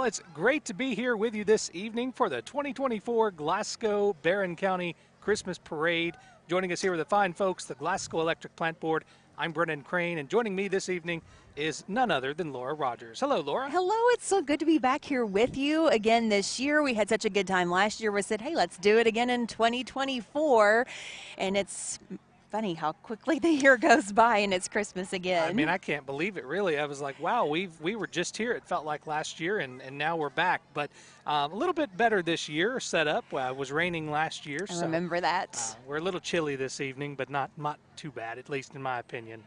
Well, it's great to be here with you this evening for the 2024 Glasgow Barron County Christmas Parade. Joining us here are the fine folks, the Glasgow Electric Plant Board. I'm Brennan Crain, and joining me this evening is none other than Laura Rogers. Hello, Laura. Hello, it's so good to be back here with you again this year. We had such a good time last year. We said, hey, let's do it again in 2024. And it's funny how quickly the year goes by and it's Christmas again. I mean, I can't believe it, really. I was like, wow, we were just here. It felt like last year, and now we're back. But a little bit better this year set up. It was raining last year. I remember that. We're a little chilly this evening, but not too bad, at least in my opinion.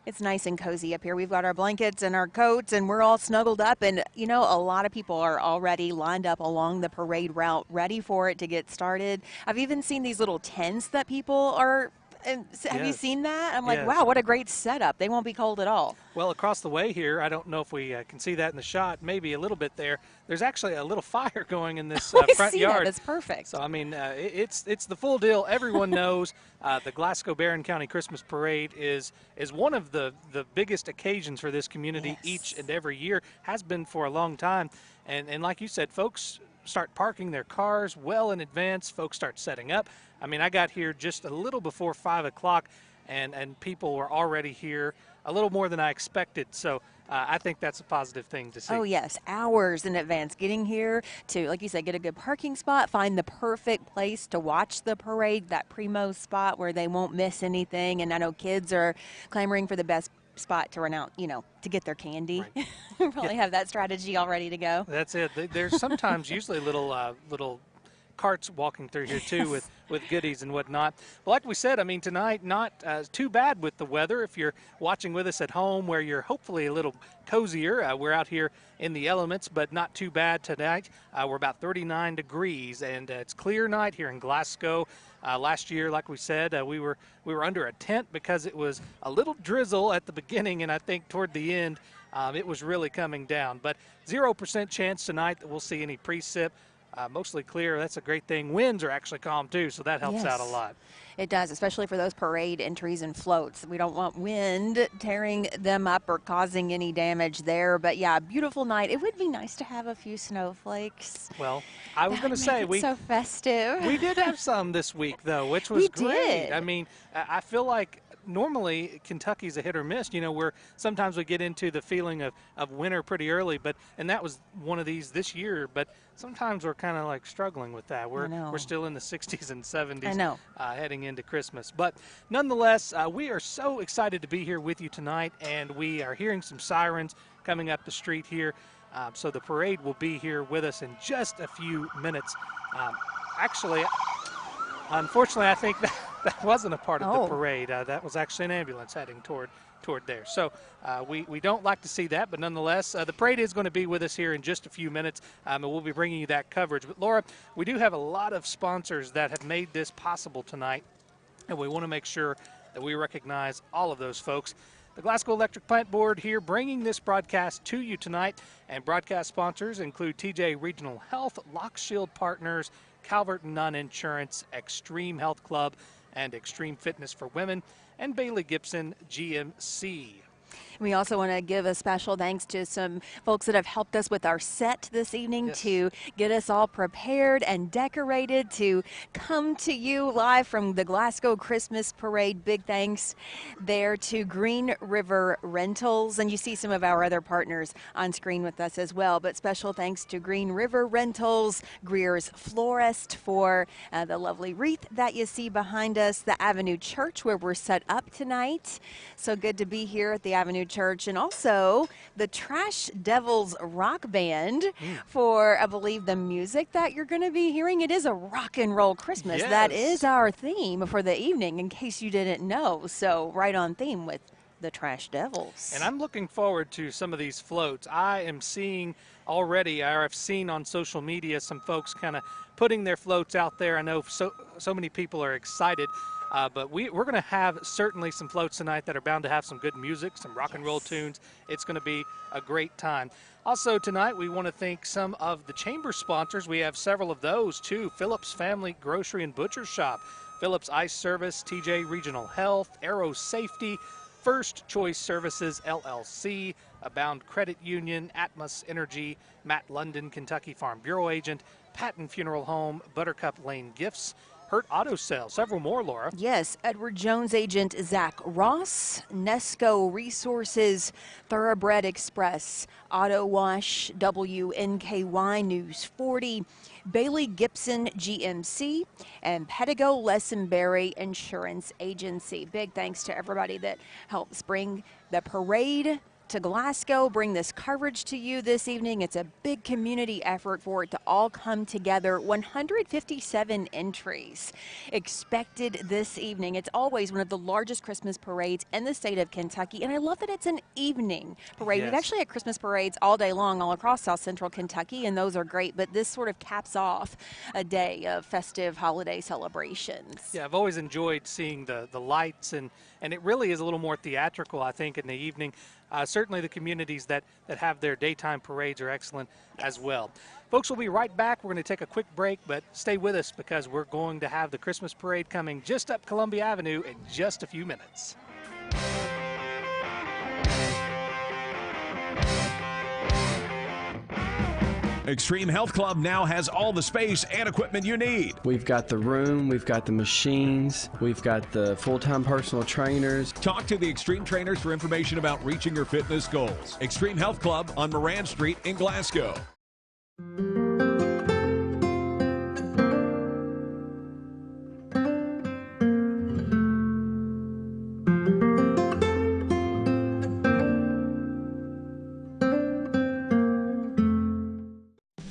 It's nice and cozy up here. We've got our blankets and our coats, and we're all snuggled up. And, you know, a lot of people are already lined up along the parade route, ready for it to get started. I've even seen these little tents that people are. And have you seen that? I'm like, wow, what a great setup. They won't be cold at all. Well, across the way here, I don't know if we can see that in the shot, maybe a little bit there. There's actually a little fire going in this front yard. That's perfect. So, I mean, it's the full deal. Everyone knows the Glasgow Barron County Christmas Parade is one of the biggest occasions for this community each and every year, has been for a long time. And like you said, folks start parking their cars well in advance. Folks start setting up. I mean, I got here just a little before 5 o'clock, and people were already here a little more than I expected. So I think that's a positive thing to see. Oh, yes, hours in advance getting here to, like you said, get a good parking spot, find the perfect place to watch the parade, that primo spot where they won't miss anything. And I know kids are clamoring for the best spot to run out, you know, to get their candy. Right. Probably have that strategy all ready to go. That's it. There's sometimes usually little carts walking through here too with goodies and whatnot. But like we said, I mean, tonight not too bad with the weather. If you're watching with us at home where you're hopefully a little cozier, we're out here in the elements, but not too bad tonight. We're about 39 degrees, and it's clear night here in Glasgow. Last year, like we said, we were under a tent because it was a little drizzle at the beginning, and I think toward the end it was really coming down. But 0% chance tonight that we'll see any precip. Mostly clear. That's a great thing. Winds are actually calm too, so that helps out a lot. It does, especially for those parade entries and floats. We don't want wind tearing them up or causing any damage there. But yeah, beautiful night. It would be nice to have a few snowflakes. Well, I was going to say so festive. We did have some this week though, which was great. Did. I mean, I feel like normally Kentucky's a hit or miss. You know, where sometimes we get into the feeling of winter pretty early, and that was one of these this year. But sometimes we're kind of like struggling with that. We're still in the 60s and 70s heading into Christmas. But nonetheless, we are so excited to be here with you tonight, and we are hearing some sirens coming up the street here. So the parade will be here with us in just a few minutes. Actually, unfortunately, I think that wasn't a part of the parade. That was actually an ambulance heading toward there. So we don't like to see that, but nonetheless, the parade is going to be with us here in just a few minutes, and we'll be bringing you that coverage. But Laura, we do have a lot of sponsors that have made this possible tonight, and we want to make sure that we recognize all of those folks. The Glasgow Electric Plant Board here bringing this broadcast to you tonight, and broadcast sponsors include TJ Regional Health, Lock Shield Partners, Calvert Nunn Insurance, Extreme Health Club, and Extreme Fitness for Women, and Bailey Gibson GMC. We also want to give a special thanks to some folks that have helped us with our set this evening to get us all prepared and decorated to come to you live from the Glasgow Christmas Parade. Big thanks there to Green River Rentals. And you see some of our other partners on screen with us as well. But special thanks to Green River Rentals, Greer's Florist for the lovely wreath that you see behind us, the Avenue Church where we're set up tonight. So good to be here at the Avenue Church, and also the Trash Devils Rock Band for, I believe, the music that you're going to be hearing. It is a rock and roll Christmas. That is our theme for the evening, in case you didn't know. So right on theme with the Trash Devils. And I'm looking forward to some of these floats. I am seeing already, or I've seen on social media, some folks kind of putting their floats out there. I know so many people are excited. But we're going to have certainly some floats tonight that are bound to have some good music, some rock and roll tunes. It's going to be a great time. Also tonight, we want to thank some of the chamber sponsors. We have several of those too. Phillips Family Grocery and Butcher Shop, Phillips Ice Service, TJ Regional Health, Aero Safety, First Choice Services, LLC, Abound Credit Union, Atmos Energy, Matt London, Kentucky Farm Bureau Agent, Patton Funeral Home, Buttercup Lane Gifts, Hurt Auto Sales, several more, Laura. Yes, Edward Jones agent Zach Ross, Nesco Resources, Thoroughbred Express, Auto Wash, WNKY News 40, Bailey Gibson GMC, and Pedigo Lessenberry Insurance Agency. Big thanks to everybody that helps bring the parade to Glasgow, bring this coverage to you this evening. It's a big community effort for it to all come together. 157 entries expected this evening. It's always one of the largest Christmas parades in the state of Kentucky, and I love that it's an evening parade. Yes. We've actually had Christmas parades all day long all across South Central Kentucky, and those are great, but this sort of caps off a day of festive holiday celebrations. Yeah, I've always enjoyed seeing the lights, and it really is a little more theatrical, I think, in the evening. Certainly the communities that have their daytime parades are excellent as well. Folks, we'll be right back. We're going to take a quick break, but stay with us because we're going to have the Christmas parade coming just up Columbia Avenue in just a few minutes. Extreme Health Club now has all the space and equipment you need. We've got the room, we've got the machines, we've got the full-time personal trainers. Talk to the Extreme Trainers for information about reaching your fitness goals. Extreme Health Club on Moran Street in Glasgow.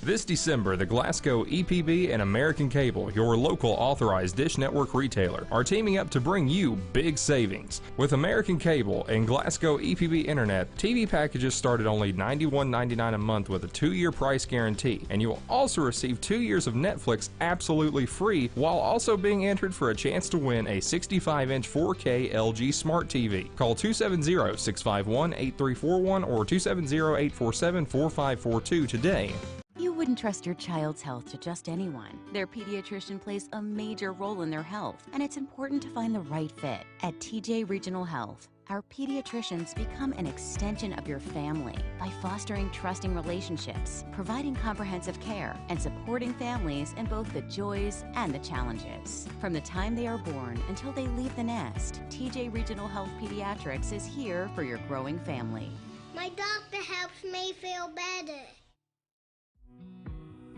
This December, the Glasgow EPB and American Cable, your local authorized Dish Network retailer, are teaming up to bring you big savings. With American Cable and Glasgow EPB Internet, TV packages start at only $91.99 a month with a 2-year price guarantee, and you will also receive 2 years of Netflix absolutely free, while also being entered for a chance to win a 65-inch 4K LG Smart TV. Call 270-651-8341 or 270-847-4542 today. You wouldn't trust your child's health to just anyone. Their pediatrician plays a major role in their health, and it's important to find the right fit. At TJ Regional Health, our pediatricians become an extension of your family by fostering trusting relationships, providing comprehensive care, and supporting families in both the joys and the challenges. From the time they are born until they leave the nest, TJ Regional Health Pediatrics is here for your growing family. My doctor helps me feel better.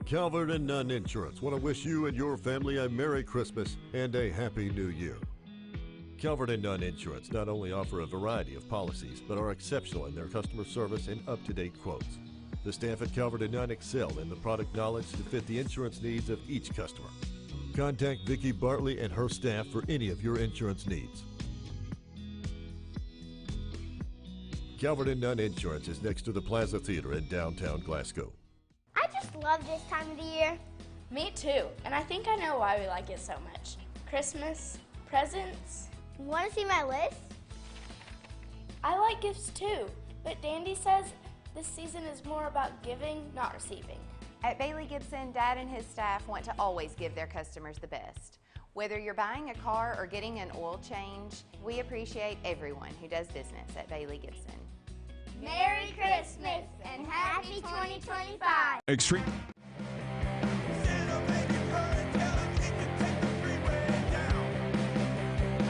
Calvert and Nunn Insurance want to wish you and your family a Merry Christmas and a Happy New Year. Calvert and Nunn Insurance not only offer a variety of policies, but are exceptional in their customer service and up-to-date quotes. The staff at Calvert and Nunn excel in the product knowledge to fit the insurance needs of each customer. Contact Vicki Bartley and her staff for any of your insurance needs. Calvert and Nunn Insurance is next to the Plaza Theater in downtown Glasgow. I just love this time of the year. Me too, and I think I know why we like it so much. Christmas, presents. Want to see my list? I like gifts too, but Dandy says this season is more about giving, not receiving. At Bailey Gibson, Dad and his staff want to always give their customers the best. Whether you're buying a car or getting an oil change, we appreciate everyone who does business at Bailey Gibson. Merry Christmas and Happy 2025. Extreme.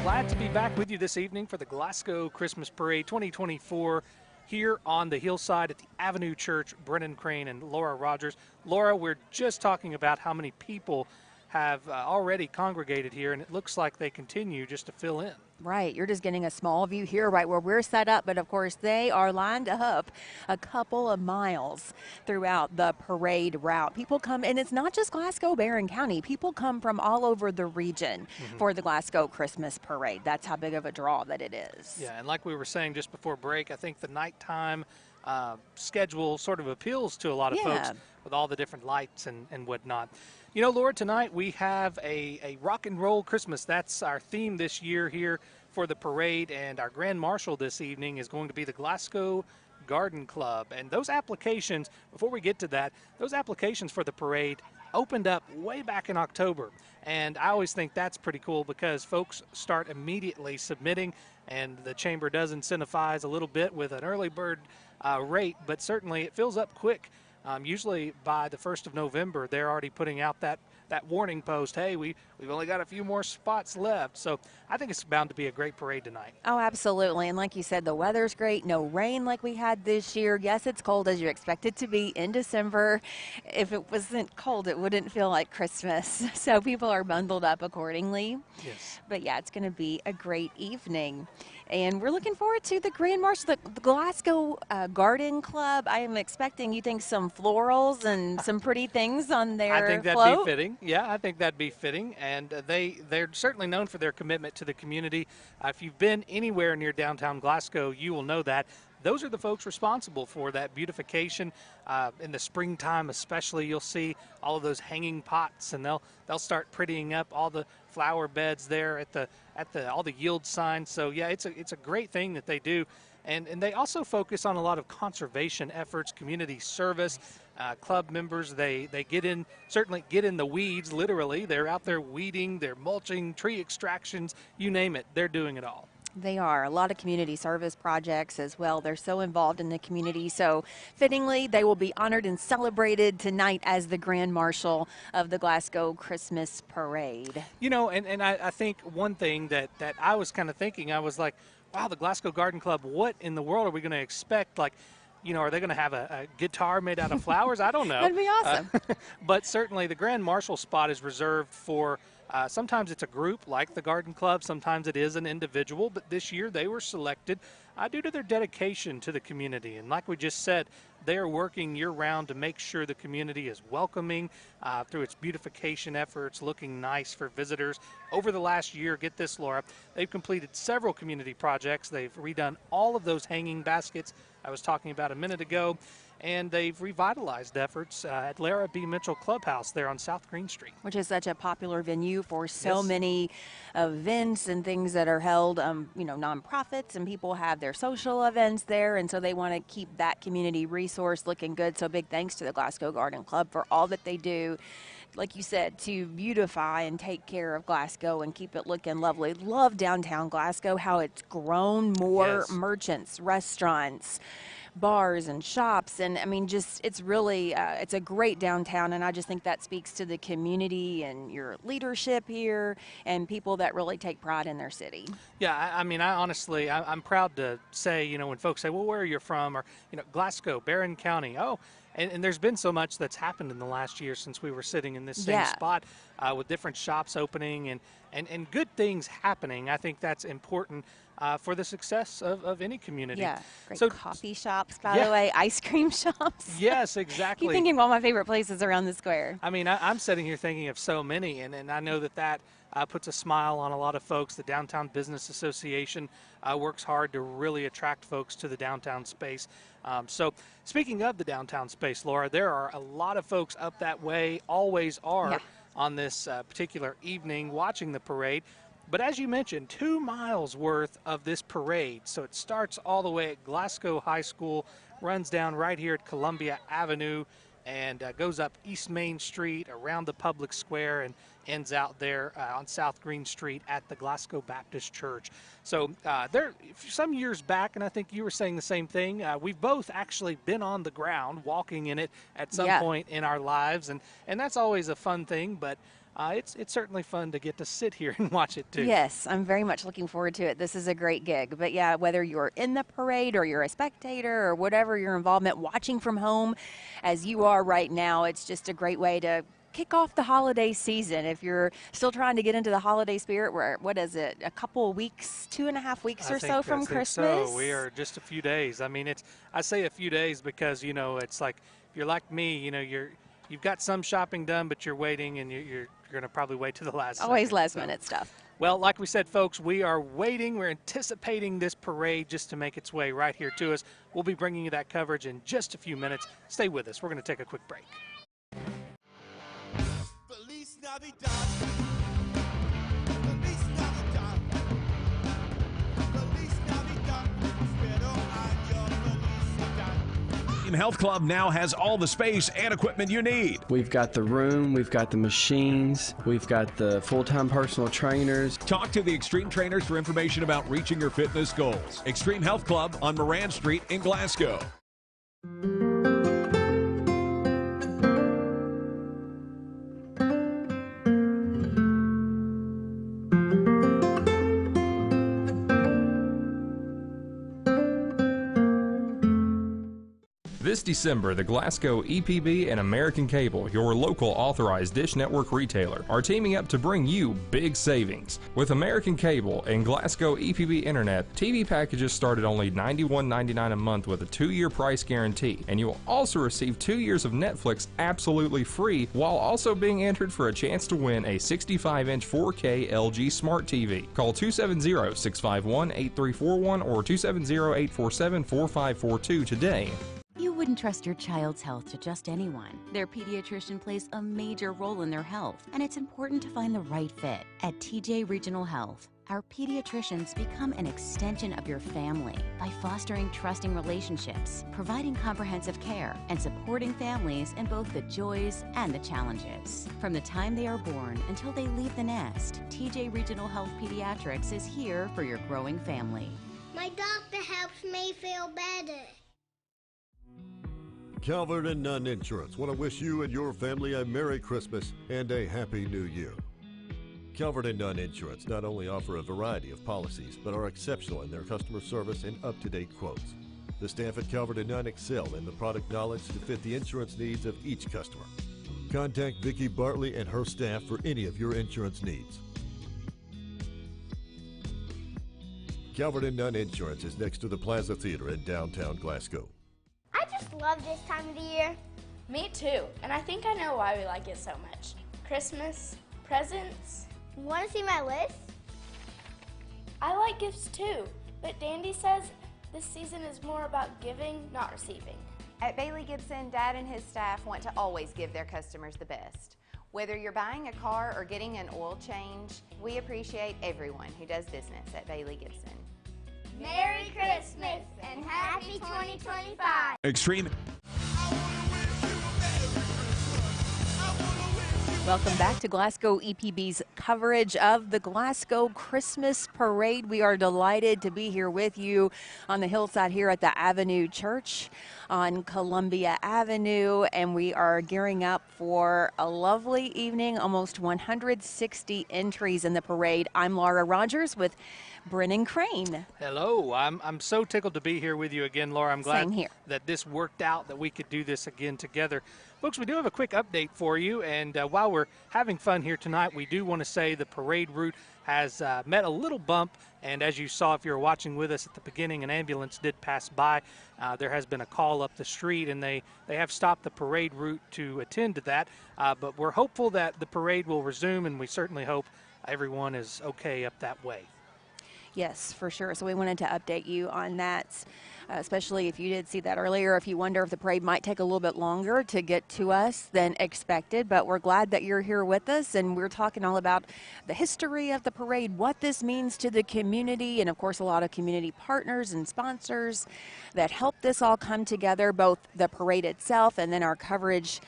Glad to be back with you this evening for the Glasgow Christmas Parade 2024 here on the hillside at the Avenue Church. Brennan, Crain, and Laura Rogers. Laura, we're just talking about how many people have already congregated here, and it looks like they continue just to fill in. Right, you're just getting a small view here right where we're set up, but of course they are lined up a couple of miles throughout the parade route. People come, and it's not just Glasgow, Barron County. People come from all over the region for the Glasgow Christmas Parade. That's how big of a draw that it is. Yeah, and like we were saying just before break, I think the nighttime schedule sort of appeals to a lot of folks with all the different lights and whatnot. You know, Laura, tonight we have a rock and roll Christmas. That's our theme this year here for the parade, and our Grand Marshal this evening is going to be the Glasgow Garden Club. And those applications, before we get to that, those applications for the parade opened up way back in October. And I always think that's pretty cool because folks start immediately submitting, and the chamber does incentivize a little bit with an early bird rate, but certainly it fills up quick. Usually by the 1st of November, they're already putting out that warning post, hey, we've only got a few more spots left. So I think it's bound to be a great parade tonight. Oh, absolutely. And like you said, the weather's great. No rain like we had this year. Yes, it's cold as you expect it to be in December. If it wasn't cold, it wouldn't feel like Christmas. So people are bundled up accordingly. Yes. But yeah, it's going to be a great evening. And we're looking forward to the Grand Marshal, the Glasgow Garden Club. I am expecting, you think, some florals and some pretty things on their I think that'd float? be fitting. Yeah, I think that'd be fitting. And they're certainly known for their commitment to the community. If you've been anywhere near downtown Glasgow, you will know that. Those are the folks responsible for that beautification. In the springtime especially, you'll see all of those hanging pots, and they'll start prettying up all the flower beds there at all the yield signs. So yeah, it's a great thing that they do. And they also focus on a lot of conservation efforts, community service. Club members, they certainly get in the weeds, literally. They're out there weeding, they're mulching, tree extractions, you name it, they're doing it all. They are. A lot of community service projects as well. They're so involved in the community. So fittingly, they will be honored and celebrated tonight as the Grand Marshal of the Glasgow Christmas Parade. You know, and I think one thing that I was kind of thinking, I was like, wow, the Glasgow Garden Club, what in the world are we going to expect? Like, you know, are they going to have a guitar made out of flowers? I don't know. That'd be awesome. But certainly the Grand Marshal spot is reserved for sometimes it's a group like the Garden Club, sometimes it is an individual, but this year they were selected due to their dedication to the community. And like we just said, they are working year-round to make sure the community is welcoming through its beautification efforts, looking nice for visitors. Over the last year, get this, Laura, they've completed several community projects. They've redone all of those hanging baskets I was talking about a minute ago, and they've revitalized efforts at Lara B. Mitchell Clubhouse there on South Green Street. Which is such a popular venue for so Yes. many events and things that are held, you know, nonprofits, and people have their social events there, and so they want to keep that community resource looking good. So big thanks to the Glasgow Garden Club for all that they do, like you said, to beautify and take care of Glasgow and keep it looking lovely. Love downtown Glasgow, how it's grown, more Yes. merchants, restaurants, bars and shops, and I mean, just it's really it's a great downtown, and I just think that speaks to the community and your leadership here and people that really take pride in their city. Yeah, I mean, I'm proud to say, you know, when folks say, well, where are you from? Or, you know, Glasgow, Barron County. Oh, and there's been so much that's happened in the last year since we were sitting in this same spot with different shops opening and good things happening. I think that's important for the success of any community. Yeah, great So, coffee shops, by the way, ice cream shops. yes, exactly. Keep thinking of all my favorite places around the square. I mean, I'm sitting here thinking of so many, and I know that puts a smile on a lot of folks. The Downtown Business Association works hard to really attract folks to the downtown space. So speaking of the downtown space, Laura, there are a lot of folks up that way, always are, on this particular evening watching the parade. But as you mentioned, 2 miles worth of this parade. So it starts all the way at Glasgow High School, runs down right here at Columbia Avenue, and goes up East Main Street, around the public square, and ends out there on South Green Street at the Glasgow Baptist Church. So there, some years back, and I think you were saying the same thing, we've both actually been on the ground walking in it at some point in our lives, and that's always a fun thing, but it's certainly fun to get to sit here and watch it too. Yes, I'm very much looking forward to it. This is a great gig. But yeah, whether you're in the parade or you're a spectator or whatever your involvement, watching from home as you are right now, it's just a great way to kick off the holiday season. If you're still trying to get into the holiday spirit, we're, what is it, a couple of weeks, 2.5 weeks or so from Christmas? So we are just a few days. I mean, I say a few days because, you know, it's like, if you're like me, you know, you've got some shopping done, but you're waiting, and you're going to probably wait to the last Always second. last minute stuff. Well, like we said, folks, we are waiting. We're anticipating this parade just to make its way right here to us. We'll be bringing you that coverage in just a few minutes. Stay with us. We're going to take a quick break. Feliz Navidad. Feliz Navidad. Feliz Navidad. Prospero año, felicidad. Extreme Health Club now has all the space and equipment you need. We've got the room, we've got the machines, we've got the full-time personal trainers. Talk to the Extreme Trainers for information about reaching your fitness goals. Extreme Health Club on Moran Street in Glasgow. This December, the Glasgow EPB and American Cable, your local authorized dish network retailer, are teaming up to bring you big savings. With American Cable and Glasgow EPB Internet, TV packages start at only $91.99 a month with a 2-year price guarantee, and you will also receive 2 years of Netflix absolutely free, while also being entered for a chance to win a 65-inch 4K LG Smart TV. Call 270-651-8341 or 270-847-4542 today. You wouldn't trust your child's health to just anyone. Their pediatrician plays a major role in their health, and it's important to find the right fit. At TJ Regional Health, our pediatricians become an extension of your family by fostering trusting relationships, providing comprehensive care, and supporting families in both the joys and the challenges. From the time they are born until they leave the nest, TJ Regional Health Pediatrics is here for your growing family. My doctor helps me feel better. Calvert and Nunn Insurance want to wish you and your family a Merry Christmas and a Happy New Year. Calvert and Nunn Insurance not only offer a variety of policies, but are exceptional in their customer service and up-to-date quotes. The staff at Calvert and Nunn excel in the product knowledge to fit the insurance needs of each customer. Contact Vicki Bartley and her staff for any of your insurance needs. Calvert and Nunn Insurance is next to the Plaza Theater in downtown Glasgow. I just love this time of the year. Me too, and I think I know why we like it so much. Christmas, presents. Want to see my list? I like gifts too, but Dandy says this season is more about giving, not receiving. At Bailey Gibson, Dad and his staff want to always give their customers the best. Whether you're buying a car or getting an oil change, we appreciate everyone who does business at Bailey Gibson. Merry Christmas and Happy 2025. Extreme. Welcome back to Glasgow EPB's coverage of the Glasgow Christmas Parade. We are delighted to be here with you on the hillside here at the Avenue Church on Columbia Avenue, and we are gearing up for a lovely evening, almost 160 entries in the parade. I'm Laura Rogers with Brennan Crain. Hello, I'm so tickled to be here with you again, Laura. I'm glad Same here. that this worked out, that we could do this again together. Folks, we do have a quick update for you, and while we're having fun here tonight, we do want to say the parade route has met a little bump, and as you saw if you were watching with us at the beginning, an ambulance did pass by. There has been a call up the street, and they have stopped the parade route to attend to that, but we're hopeful that the parade will resume, and we certainly hope everyone is okay up that way. Yes, for sure. So we wanted to update you on that, especially if you did see that earlier, if you wonder if the parade might take a little bit longer to get to us than expected. But we're glad that you're here with us, and we're talking all about the history of the parade, what this means to the community, and of course a lot of community partners and sponsors that help this all come together, both the parade itself and then our coverage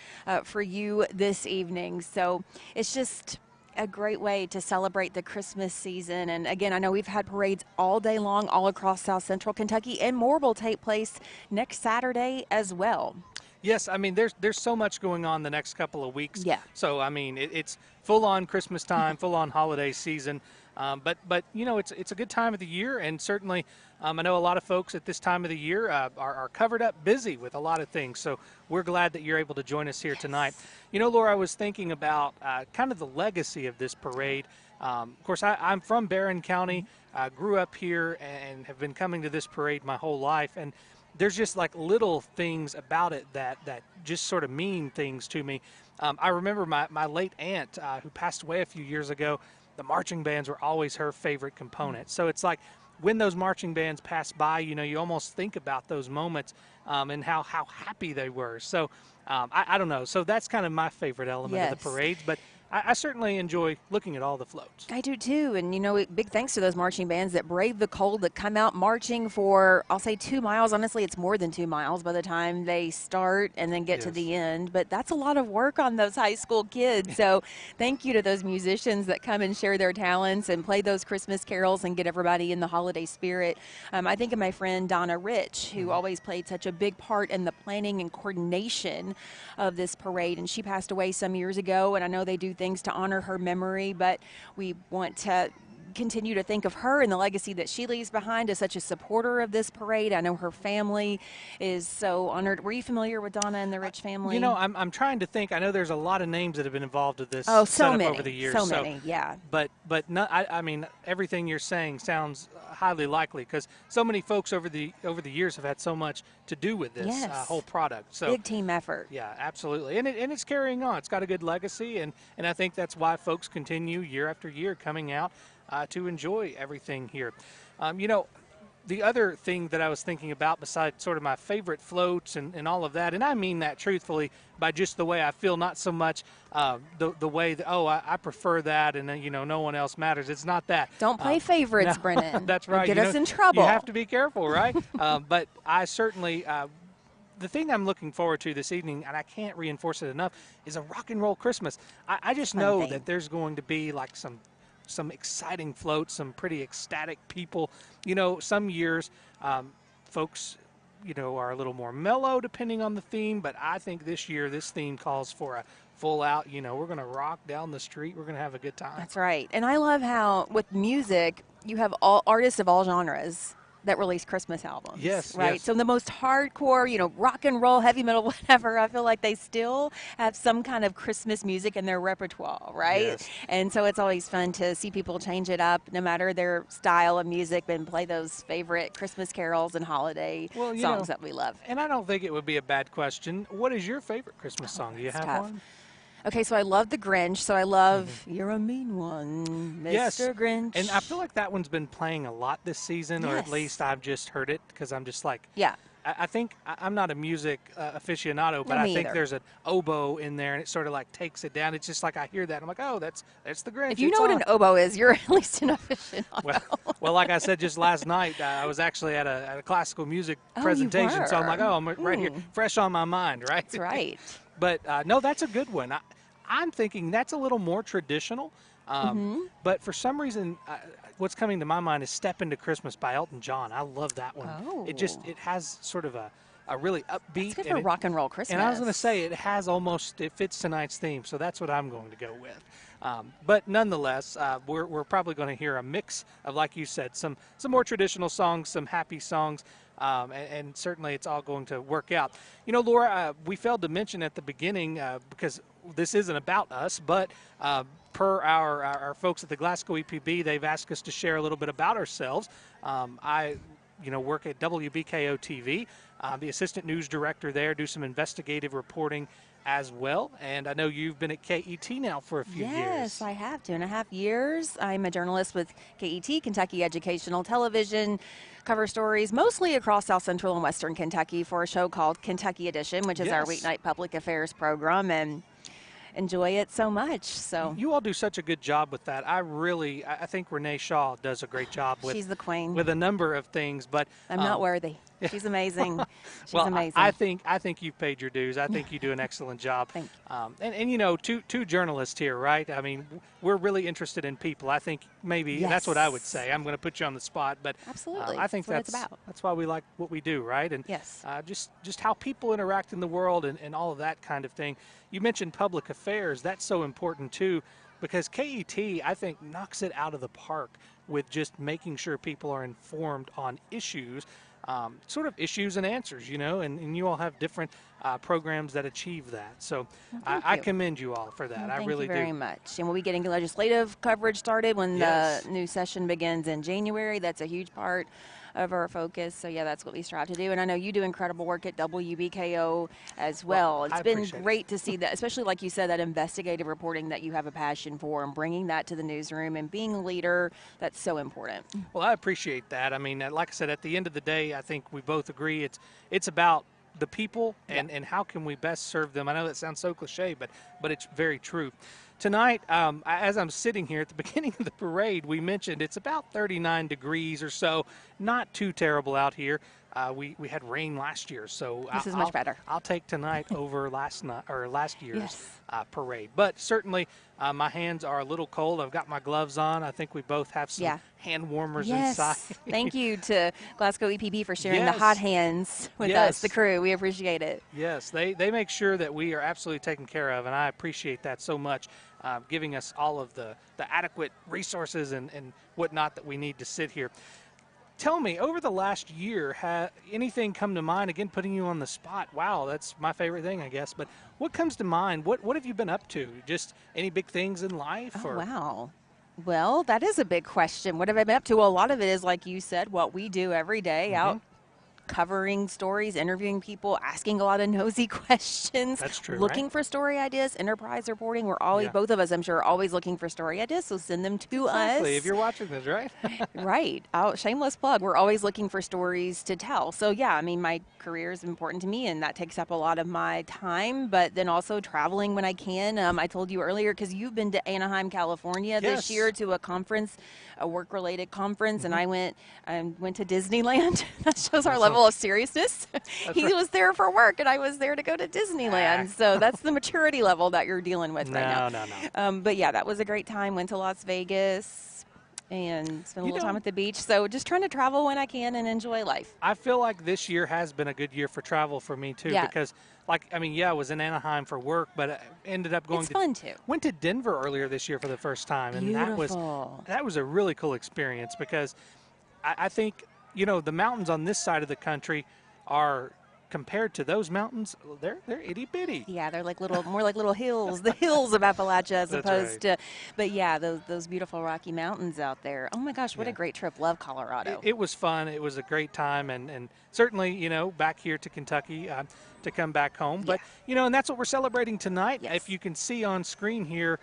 for you this evening. So it's just a great way to celebrate the Christmas season. And again, I know we've had parades all day long all across South Central Kentucky, and more will take place next Saturday as well. Yes, I mean, there's so much going on the next couple of weeks. Yeah. So, I mean, it's full-on Christmas time, full-on holiday season. But you know, it's a good time of the year, and certainly I know a lot of folks at this time of the year are covered up busy with a lot of things. So we're glad that you're able to join us here tonight. You know, Laura, I was thinking about kind of the legacy of this parade. Of course, I'm from Barron County, grew up here, and have been coming to this parade my whole life. And there's just like little things about it that just sort of mean things to me. I remember my late aunt who passed away a few years ago. The marching bands were always her favorite component. So it's like when those marching bands pass by, you know, you almost think about those moments and how happy they were. So I don't know. So that's kind of my favorite element of the parades. But I certainly enjoy looking at all the floats. I do too, and big thanks to those marching bands that brave the cold, that come out marching for, I'll say, 2 miles. Honestly, it's more than 2 miles by the time they start and then get to the end, but that's a lot of work on those high school kids. So thank you to those musicians that come and share their talents and play those Christmas carols and get everybody in the holiday spirit. I think of my friend Donna Rich, who always played such a big part in the planning and coordination of this parade, and she passed away some years ago, and I know they do things to honor her memory, but we want to continue to think of her and the legacy that she leaves behind as such a supporter of this parade. I know her family is so honored. Were you familiar with Donna and the Rich family? I'm trying to think. I know there's a lot of names that have been involved with this setup over the years. So many, yeah. But not, I mean, everything you're saying sounds highly likely, because so many folks over the years have had so much to do with this whole product. So big team effort. Yeah, absolutely, and it's carrying on. It's got a good legacy, and I think that's why folks continue year after year coming out to enjoy everything here. The other thing that I was thinking about, besides sort of my favorite floats and all of that, and I mean that truthfully by just the way I feel, not so much the way that, I prefer that and no one else matters. It's not that. Don't play favorites, no, Brennan. That's right. You'll get us in trouble. You have to be careful, right? But I certainly, the thing I'm looking forward to this evening, and I can't reinforce it enough, is a rock and roll Christmas. I just know that there's going to be like some exciting floats, some pretty ecstatic people. Some years folks, are a little more mellow depending on the theme, but I think this year this theme calls for a full out, we're going to rock down the street. We're going to have a good time. That's right. And I love how with music, you have all artists of all genres that release Christmas albums. Yes. Right. Yes. So the most hardcore, rock and roll, heavy metal, whatever, I feel like they still have some kind of Christmas music in their repertoire, right? Yes. And so it's always fun to see people change it up, no matter their style of music, and play those favorite Christmas carols and holiday songs that we love. And I don't think it would be a bad question. What is your favorite Christmas song? Do you have one? Okay, so I love The Grinch, so I love You're a Mean One, Mr. Yes. Grinch. And I feel like that one's been playing a lot this season, or at least I've just heard it, because I'm just like, I think I'm not a music aficionado, but I think there's an oboe in there, and it sort of like takes it down. It's just like I hear that, I'm like, oh, that's The Grinch. If you know what an oboe is, you're at least an aficionado. Well, like I said just last night, I was actually at a classical music presentation, so I'm like, I'm right here, fresh on my mind, right? That's right. But no, that's a good one. I'm thinking that's a little more traditional, but for some reason, what's coming to my mind is "Step Into Christmas" by Elton John. I love that one. Oh. It has sort of a really upbeat. It's good for rock and roll Christmas. And I was going to say it fits tonight's theme, so that's what I'm going to go with. But nonetheless, we're probably going to hear a mix of, like you said, some more traditional songs, some happy songs. And certainly it's all going to work out. Laura, we failed to mention at the beginning, because this isn't about us, but per our folks at the Glasgow EPB, they've asked us to share a little bit about ourselves. I work at WBKO TV, the assistant news director there, do some investigative reporting as well. And I know you've been at KET now for a few years. Yes, I have 2.5 years. I'm a journalist with KET, Kentucky Educational Television. Cover stories mostly across South Central and Western Kentucky for a show called Kentucky Edition, which is our weeknight public affairs program, and enjoy it so much. So you all do such a good job with that. I think Renee Shaw does a great job with. She's the queen with a number of things, but I'm not worthy. She's amazing. She's amazing. I think you've paid your dues. I think you do an excellent job. Thank you. And two journalists here, right? I mean, we're really interested in people. I think maybe that's what I would say. I'm going to put you on the spot, but absolutely, I think that's what it's about. That's why we like what we do, right? And just how people interact in the world and all of that kind of thing. You mentioned public affairs. That's so important too, because KET, I think, knocks it out of the park with just making sure people are informed on issues. Sort of issues and answers, and you all have different programs that achieve that. So I commend you all for that. I really do. Thank you very much. And we'll be getting legislative coverage started when the new session begins in January. That's a huge part of our focus. So, that's what we strive to do. And I know you do incredible work at WBKO as well. It's been great to see that, especially like you said, that investigative reporting that you have a passion for, and bringing that to the newsroom and being a leader. That's so important. Well, I appreciate that. I mean, like I said, at the end of the day, I think we both agree it's about the people and how can we best serve them. I know that sounds so cliche, but it's very true. tonight, as I'm sitting here at the beginning of the parade, we mentioned it's about 39 degrees or so. Not too terrible out here. We had rain last year, so this is much better. I'll take tonight over last year's parade. But certainly, my hands are a little cold. I've got my gloves on. I think we both have some hand warmers inside. Thank you to Glasgow EPB for sharing the hot hands with us, the crew. We appreciate it. Yes, they make sure that we are absolutely taken care of, and I appreciate that so much, giving us all of the adequate resources and whatnot that we need to sit here. Tell me, over the last year, has anything come to mind? Again, putting you on the spot. Wow, that's my favorite thing, I guess. But what comes to mind? What have you been up to? Just any big things in life? Oh, wow. Well, that is a big question. What have I been up to? Well, a lot of it is, like you said, what we do every day, out covering stories, interviewing people, asking a lot of nosy questions. That's true, looking for story ideas, enterprise reporting. We're always, both of us, I'm sure, are always looking for story ideas, so send them to us. Exactly, if you're watching this, right? Right. Shameless plug. We're always looking for stories to tell. So, yeah, I mean, my career is important to me, and that takes up a lot of my time, but then also traveling when I can. I told you earlier, because you've been to Anaheim, California this year to a conference, a work-related conference, and I went to Disneyland. That shows our level of seriousness. He was there for work, and I was there to go to Disneyland. So that's the maturity level that you're dealing with right now. No. But yeah, that was a great time. Went to Las Vegas and spent a little time at the beach. So just trying to travel when I can and enjoy life. I feel like this year has been a good year for travel for me too, because I was in Anaheim for work, but I ended up going went to Denver earlier this year for the first time, and that was a really cool experience, because I think, you know, the mountains on this side of the country are, compared to those mountains, they're itty bitty. Yeah, they're like more like little hills, the hills of Appalachia, as opposed to. But yeah, those beautiful Rocky Mountains out there. Oh my gosh, what a great trip! Love Colorado. It was fun. It was a great time, and certainly, you know, back here to Kentucky to come back home. But you know, and that's what we're celebrating tonight. If you can see on screen here.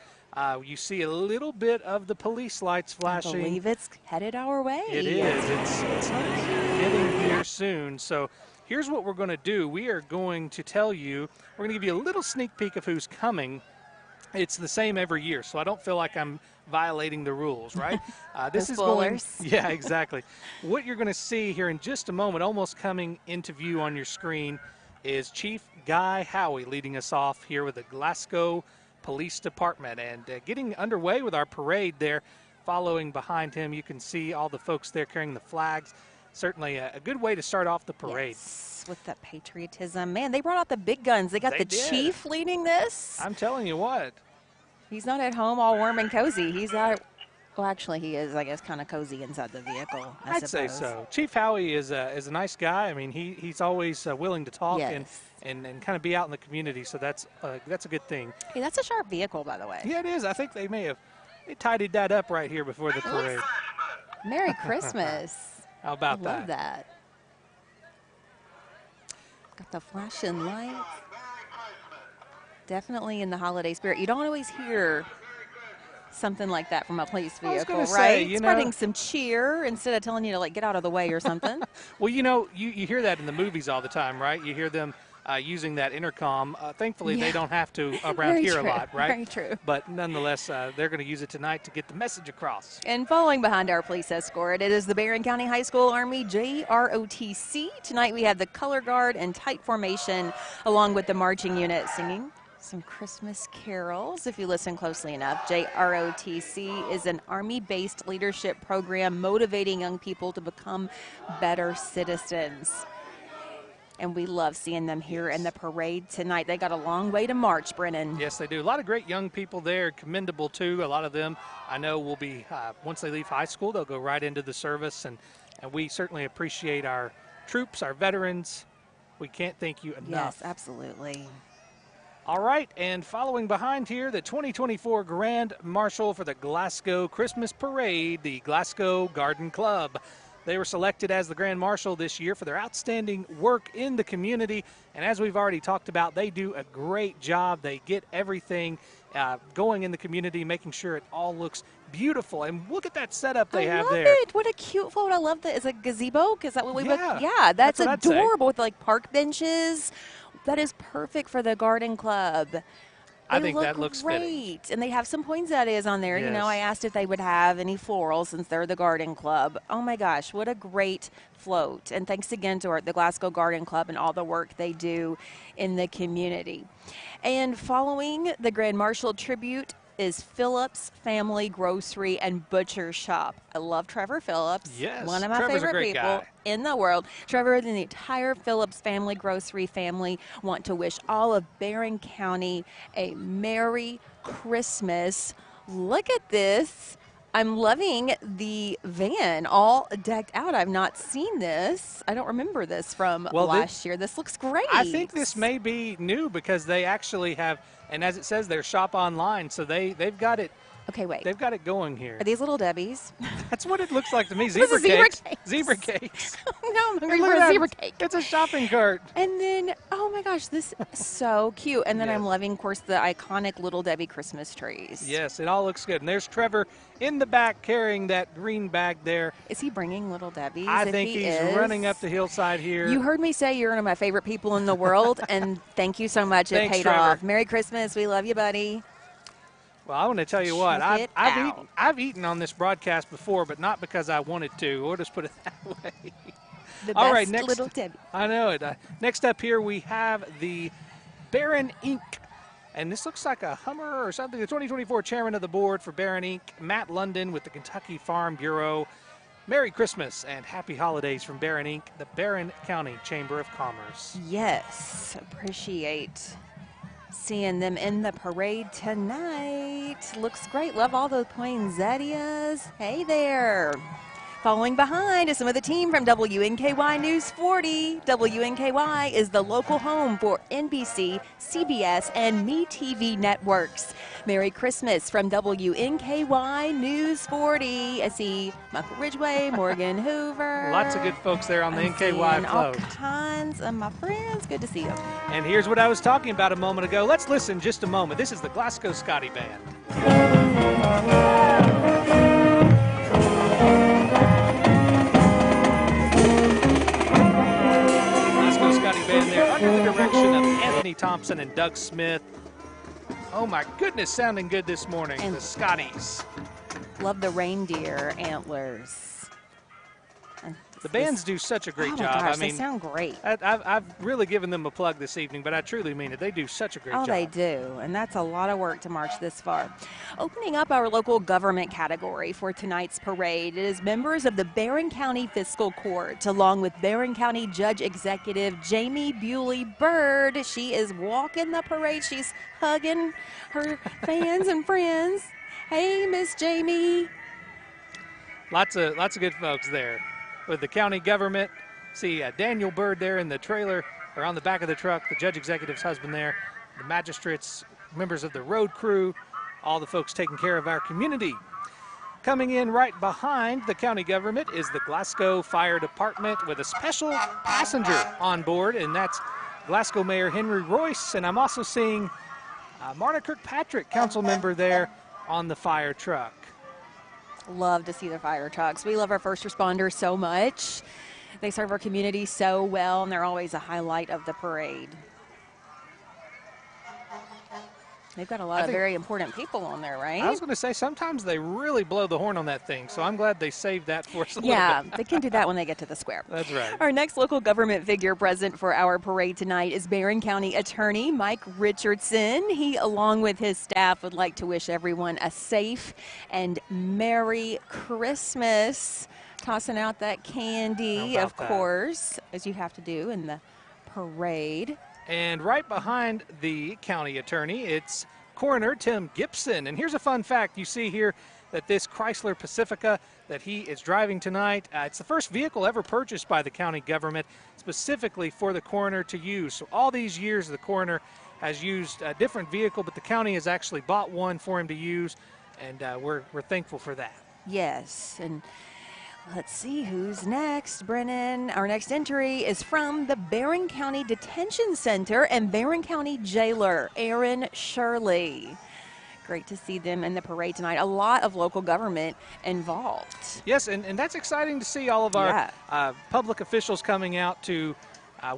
You see a little bit of the police lights flashing. I believe it's headed our way. It is. It's getting here soon. So here's what we're going to do. We are going to tell you, we're going to give you a little sneak peek of who's coming. It's the same every year, so I don't feel like I'm violating the rules, right? This is going. Yeah, exactly. What you're going to see here in just a moment, almost coming into view on your screen, is Chief Guy Howie leading us off here with the Glasgow Police Department, and getting underway with our parade there. Following behind him, you can see all the folks there carrying the flags. Certainly a good way to start off the parade. Yes, with that patriotism. Man, they brought out the big guns. They got the chief leading this. I'm telling you what. He's not at home all warm and cozy. He's out. Well, actually, he is, I guess, kind of cozy inside the vehicle, I'd say so. Chief Howie is a nice guy. I mean, he's always willing to talk and kind of be out in the community, so that's a good thing. Hey, that's a sharp vehicle, by the way. Yeah, it is. I think they tidied that up right here before the parade. Merry Christmas. How about that? I love that. Got the flashing lights. Definitely in the holiday spirit. You don't always hear something like that from a police vehicle, right? Say, spreading some cheer instead of telling you to, like, get out of the way or something. Well, you know, you hear that in the movies all the time, right? You hear them using that intercom. Thankfully, they don't have to around here a lot, right? Very true. But nonetheless, they're going to use it tonight to get the message across. And following behind our police escort, it is the Barron County High School Army JROTC. Tonight we have the color guard and tight formation along with the marching unit singing some Christmas carols. If you listen closely enough, JROTC is an Army-based leadership program motivating young people to become better citizens. And we love seeing them here in the parade tonight. They got a long way to march, Brennan. Yes, they do. A lot of great young people there, commendable too. A lot of them I know will be, once they leave high school, they'll go right into the service. And we certainly appreciate our troops, our veterans. We can't thank you enough. Yes, absolutely. All right, and following behind here, the 2024 Grand Marshal for the Glasgow Christmas Parade, the Glasgow Garden Club. They were selected as the Grand Marshal this year for their outstanding work in the community. And as we've already talked about, they do a great job. They get everything going in the community, making sure it all looks beautiful. And look at that setup they have there. I love it. What a cute photo. I love that. Is it a gazebo? Is that what we look? Yeah, that's adorable with like park benches. That is perfect for the garden club. I They think look that looks great. fitting. And they have some poinsettias on there. You know, Yes. I asked if they would have any floral since they're the garden club. Oh my gosh, what a great float. And thanks again to the Glasgow Garden Club and all the work they do in the community. And following the Grand Marshal tribute is Phillips Family Grocery and Butcher Shop. I love Trevor Phillips. Yes, One of my Trevor's a favorite great people guy. in the world. Trevor and the entire Phillips Family Grocery family want to wish all of Barron County a Merry Christmas. Look at this. I'm loving the van all decked out. I've not seen this. I don't remember this from last year. This looks great. I think this may be new because they actually have, and as it says there, shop online. So they've got it. Okay, wait. They've got it going here. Are these little Debbie's? That's what it looks like to me. This Zebra is zebra cakes. cakes. Zebra cakes. No, I'm hungry Look for at a that. zebra cake. It's a shopping cart. And then, oh my gosh, this is so cute. And then I'm Yes. loving, of course, the iconic Little Debbie Christmas trees. Yes, it all looks good. And there's Trevor in the back carrying that green bag there. Is he bringing Little Debbie's? I If think he he's is, running up the hillside here. You heard me say you're one of my favorite people in the world, and thank you so much. Thanks, it paid Trevor. off. Merry Christmas. We love you, buddy. Well, I want to tell you what, Check it out. I've eaten on this broadcast before, but not because I wanted to. We'll just put it that way. The All best right, next, Little Debbie. I know it. Next up here, we have the Barron Inc. And this looks like a Hummer or something. The 2024 chairman of the board for Barron Inc., Matt London with the Kentucky Farm Bureau. Merry Christmas and happy holidays from Barron Inc., the Barron County Chamber of Commerce. Yes, appreciate seeing them in the parade tonight. Looks great. Love all those poinsettias. Hey there. Following behind is some of the team from WNKY News 40. WNKY is the local home for NBC, CBS, and MeTV networks. Merry Christmas from WNKY News 40. I see Michael Ridgway, Morgan Hoover. Lots of good folks there on the I'm NKY seeing all float. kinds of my friends. Good to see you. And here's what I was talking about a moment ago. Let's listen just a moment. This is the Glasgow Scotty Band. Glasgow Scotty Band there under the direction of Anthony Thompson and Doug Smith. Oh my goodness, sounding good this morning, And- the Scotties. Love the reindeer antlers. And The bands do such a great oh job. my gosh, I mean, they sound great. I've really given them a plug this evening, but I truly mean it. They do such a great Oh, job. they do, and that's a lot of work to march this far. Opening up our local government category for tonight's parade is members of the Barron County Fiscal Court, along with Barron County Judge Executive Jamie Bewley-Byrd. She is walking the parade. She's hugging her fans and friends. Hey, Miss Jamie. Lots of good folks there. With the county government, see Daniel Bird there in the trailer or on the back of the truck, the judge executive's husband there, the magistrates, members of the road crew, all the folks taking care of our community. Coming in right behind the county government is the Glasgow Fire Department with a special passenger on board, and that's Glasgow Mayor Henry Royce. And I'm also seeing Marta Kirkpatrick, council member there on the fire truck. Love to see the fire trucks. We love our first responders so much. They serve our community so well, and they're always a highlight of the parade. They've got a lot of very important people on there, right? I was going to say, sometimes they really blow the horn on that thing, so I'm glad they saved that for us a Yeah, little bit. they can do that when they get to the square. That's right. Our next local government figure present for our parade tonight is Barron County Attorney Mike Richardson. He, along with his staff, would like to wish everyone a safe and Merry Christmas. Tossing out that candy, How of about that? course, as you have to do in the parade. And right behind the county attorney, it's Coroner Tim Gibson. And here's a fun fact. You see here that this Chrysler Pacifica that he is driving tonight, it's the first vehicle ever purchased by the county government specifically for the coroner to use. So all these years, the coroner has used a different vehicle, but the county has actually bought one for him to use, and we're thankful for that. Yes, and let's see who's next, Brennan. Our next entry is from the Barron County Detention Center and Barron County Jailer, Aaron Shirley. Great to see them in the parade tonight. A lot of local government involved. Yes, and that's exciting to see all of our public officials coming out to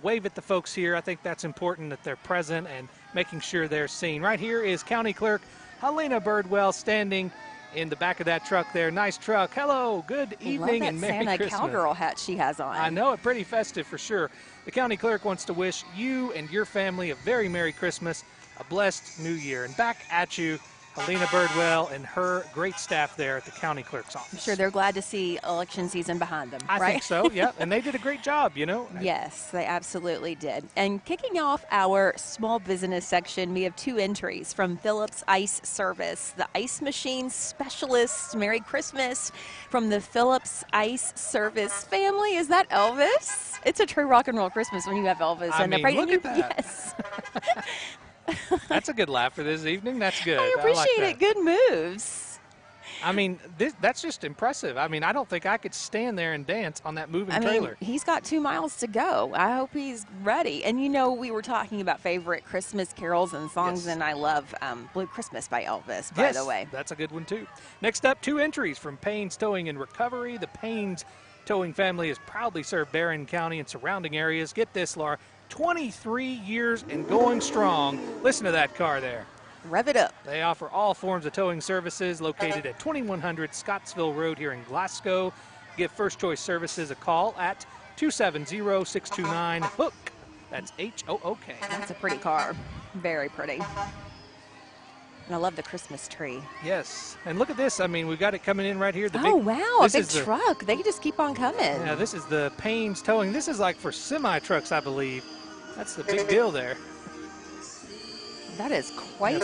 wave at the folks here. I think that's important that they're present and making sure they're seen. Right here is County Clerk Helena Birdwell standing in the back of that truck there. Nice truck. Hello, good evening, and Merry Santa Christmas. cowgirl hat she has on. I know it, pretty festive for sure. The County Clerk wants to wish you and your family a very Merry Christmas, a blessed New Year. And back at you, Helena Birdwell and her great staff there at the County Clerk's office. I'm sure they're glad to see election season behind them, I right? think so, yeah. And they did a great job, you know. Yes, they absolutely did. And kicking off our small business section, we have 2 entries from Phillips Ice Service. The ice machine specialist, Merry Christmas from the Phillips Ice Service family. Is that Elvis? It's a true rock and roll Christmas when you have Elvis. I mean, look at that. Yes. That's a good laugh for this evening. That's good. I appreciate it. Good moves. I mean, that's just impressive. I mean, I don't think I could stand there and dance on that moving trailer. He's got 2 miles to go. I hope he's ready. And, you know, we were talking about favorite Christmas carols and songs, and I love Blue Christmas by Elvis, by the way. That's a good one, too. Next up, 2 entries from Payne's Towing and Recovery. The Payne's Towing family has proudly served Barron County and surrounding areas. Get this, Laura, 23 years and going strong. Listen to that car there. Rev it up. They offer all forms of towing services located at 2100 Scottsville Road here in Glasgow. Give First Choice Services a call at 270-629-HOOK. That's H-O-O-K. That's a pretty car. Very pretty. And I love the Christmas tree. Yes. And look at this. I mean, we've got it coming in right here. Wow, a big truck. They can just keep on coming. Yeah, this is the Payne's Towing. This is like for semi-trucks, I believe. That's the big deal there. That is quite,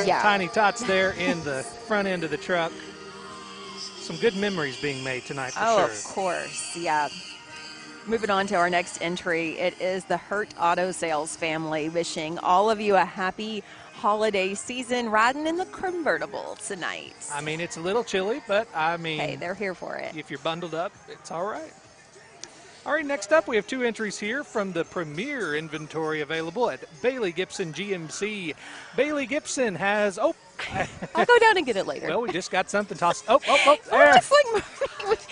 yeah. Tiny tots there in the front end of the truck. Some good memories being made tonight for sure. Oh, of course, yeah. Moving on to our next entry, it is the Hurt Auto Sales family wishing all of you a happy holiday season riding in the convertible tonight. I mean, it's a little chilly, but I mean, hey, they're here for it. If you're bundled up, it's all right. All right, next up, we have 2 entries here from the premier inventory available at Bailey Gibson GMC. Bailey Gibson has, I'll go down and get it later. Well, we just got something tossed. There.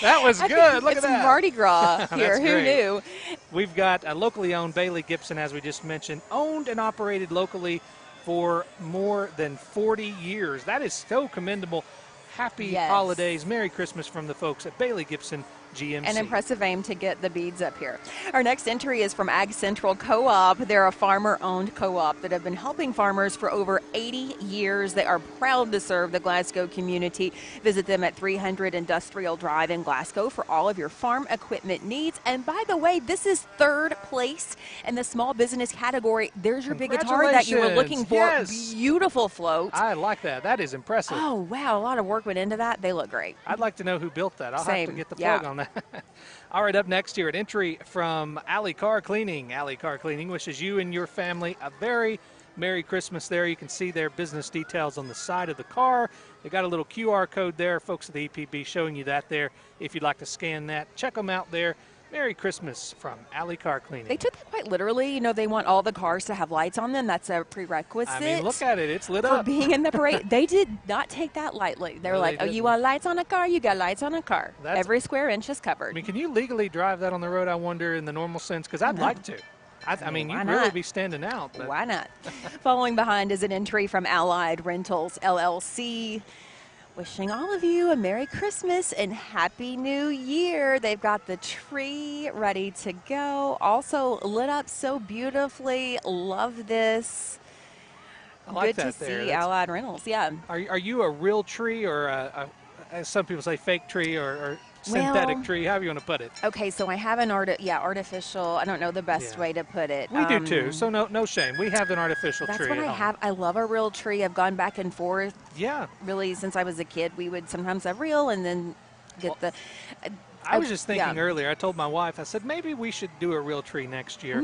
That was good. Look at that. It's Mardi Gras here. Who knew? We've got a locally owned Bailey Gibson, as we just mentioned, owned and operated locally for more than 40 years. That is so commendable. Happy holidays. Merry Christmas from the folks at Bailey Gibson GMC. An impressive aim to get the beads up here. Our next entry is from Ag Central Co-op. They're a farmer-owned co-op that have been helping farmers for over 80 years. They are proud to serve the Glasgow community. Visit them at 300 Industrial Drive in Glasgow for all of your farm equipment needs. And by the way, this is 3rd place in the small business category. There's your big guitar that you were looking for. Yes. Beautiful float. I like that. That is impressive. Oh, wow. A lot of work went into that. They look great. I'd like to know who built that. I'll have to get the plug on that. All right, up next here, an entry from Alley Car Cleaning. Alley Car Cleaning wishes you and your family a very Merry Christmas there. You can see their business details on the side of the car. They got a little QR code there. Folks at the EPB showing you that there. If you'd like to scan that, check them out there. Merry Christmas from Alley Car Cleaning. They took that quite literally. You know, they want all the cars to have lights on them. That's a prerequisite. I mean, look at it. It's lit for up. being in the parade. They did not take that lightly. They were like, oh, you want lights on a car? You got lights on a car. Every square inch is covered. I mean, can you legally drive that on the road, I wonder, in the normal sense? Because I'd like to. I mean, you'd really be standing out. But. Why not? Following behind is an entry from Allied Rentals, LLC. Wishing all of you a Merry Christmas and Happy New Year. They've got the tree ready to go. Also lit up so beautifully. Love this. I like Good that to there. see Allied Rentals, yeah. Are you a real tree or as some people say, fake tree or synthetic tree, however you want to put it? Okay, so I have an artificial. I don't know the best way to put it. We do too, so no shame. We have an artificial tree. That's what I have. I love a real tree. I've gone back and forth. Yeah. Really, since I was a kid, we would sometimes have real and then get the. I was just thinking earlier. I told my wife. I said maybe we should do a real tree next year.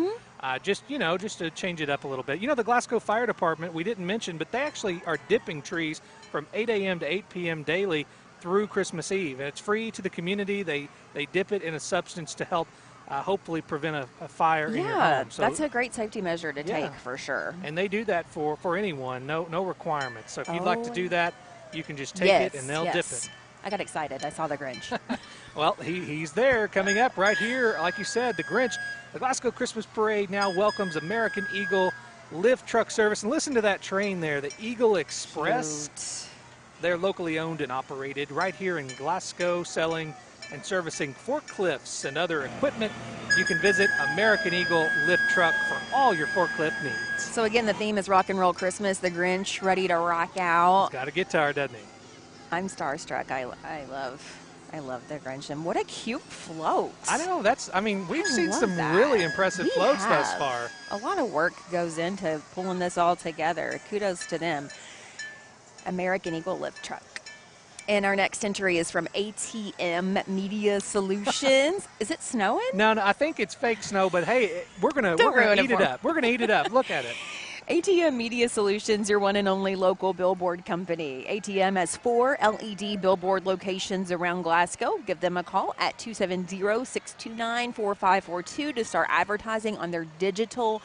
Just to change it up a little bit. You know, the Glasgow Fire Department, we didn't mention, but they actually are dipping trees from 8 a.m. to 8 p.m. daily through Christmas Eve. And it's free to the community. They dip it in a substance to help hopefully prevent a fire in your home. So that's a great safety measure to take for sure. And they do that for anyone, no requirements. So if you'd like to do that, you can just take it and they'll dip it. I got excited. I saw the Grinch. Well, he's there coming up right here. Like you said, the Grinch. The Glasgow Christmas Parade now welcomes American Eagle lift truck service. And listen to that train there, the Eagle Express. Cute. They're locally owned and operated right here in Glasgow, selling and servicing forklifts and other equipment. You can visit American Eagle Lift Truck for all your forklift needs. So again, the theme is rock and roll Christmas. The Grinch ready to rock out. He's got a guitar, doesn't he? I'm starstruck. I love the Grinch, and what a cute float. I know. We've seen some that. really impressive We floats thus have. far. A lot of work goes into pulling this all together. Kudos to them. American Eagle Lift Truck. And our next entry is from ATM Media Solutions. Is it snowing? No, I think it's fake snow, but hey, we're gonna eat it up. We're gonna eat it up. Look at it. ATM Media Solutions, your one and only local billboard company. ATM has 4 LED billboard locations around Glasgow. Give them a call at 270-629-4542 to start advertising on their digital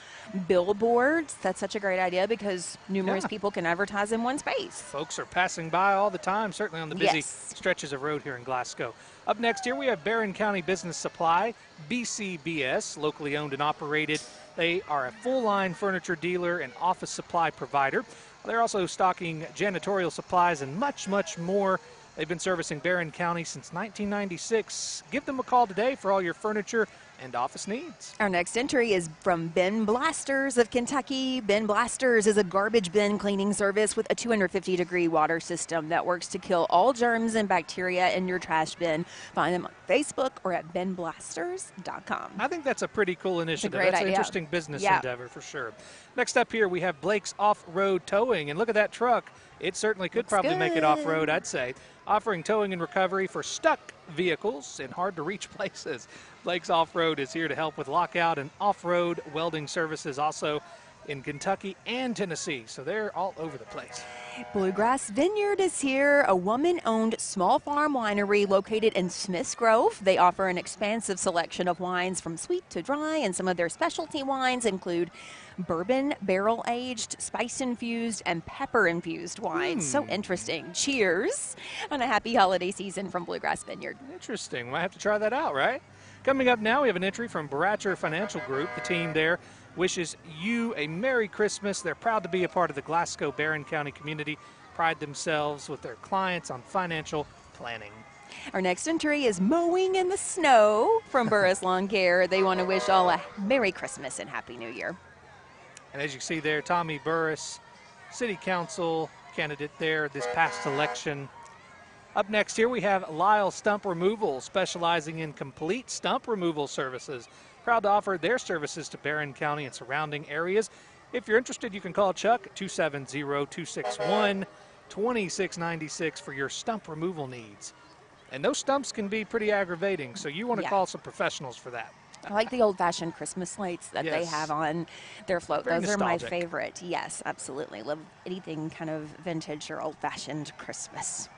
billboards. That's such a great idea because numerous people can advertise in one space. Folks are passing by all the time, certainly on the busy stretches of road here in Glasgow. Up next here, we have Barron County Business Supply, BCBS, locally owned and operated. They are a full-line furniture dealer and office supply provider. They're also stocking janitorial supplies and much, much more. They've been servicing Barron County since 1996. Give them a call today for all your furniture and office needs. Our next entry is from Ben Blasters of Kentucky. Ben Blasters is a garbage bin cleaning service with a 250-degree water system that works to kill all germs and bacteria in your trash bin. Find them on Facebook or at benblasters.com. I think that's a pretty cool initiative. Great That's idea. an interesting business endeavor for sure. Next up here, we have Blake's Off-Road Towing. And look at that truck. It certainly could probably make it off-road, I'd say. Offering towing and recovery for stuck vehicles in hard-to-reach places. Blake's Off-Road is here to help with lockout and off-road welding services also in Kentucky and Tennessee. So they're all over the place. Bluegrass Vineyard is here, a woman-owned small farm winery located in Smiths Grove. They offer an expansive selection of wines from sweet to dry, and some of their specialty wines include bourbon, barrel-aged, spice-infused, and pepper-infused wines. So interesting. Cheers on a happy holiday season from Bluegrass Vineyard. Interesting. Might have to try that out, right? Coming up now, we have an entry from Baratcher Financial Group. The team there wishes you a Merry Christmas. They're proud to be a part of the Glasgow Barron County community, pride themselves with their clients on financial planning. Our next entry is Mowing in the Snow from Burris Lawn Care. They want to wish all a Merry Christmas and Happy New Year. And as you see there, Tommy Burris, City Council candidate there this past election. Up next here, we have Lyle Stump Removal, specializing in complete stump removal services. Proud to offer their services to Barron County and surrounding areas. If you're interested, you can call Chuck at 270-261-2696 for your stump removal needs. And those stumps can be pretty aggravating, so you want to call some professionals for that. I like the old-fashioned Christmas lights that they have on their float. Very Those nostalgic. are my favorite. Yes, absolutely. Love anything kind of vintage or old-fashioned Christmas.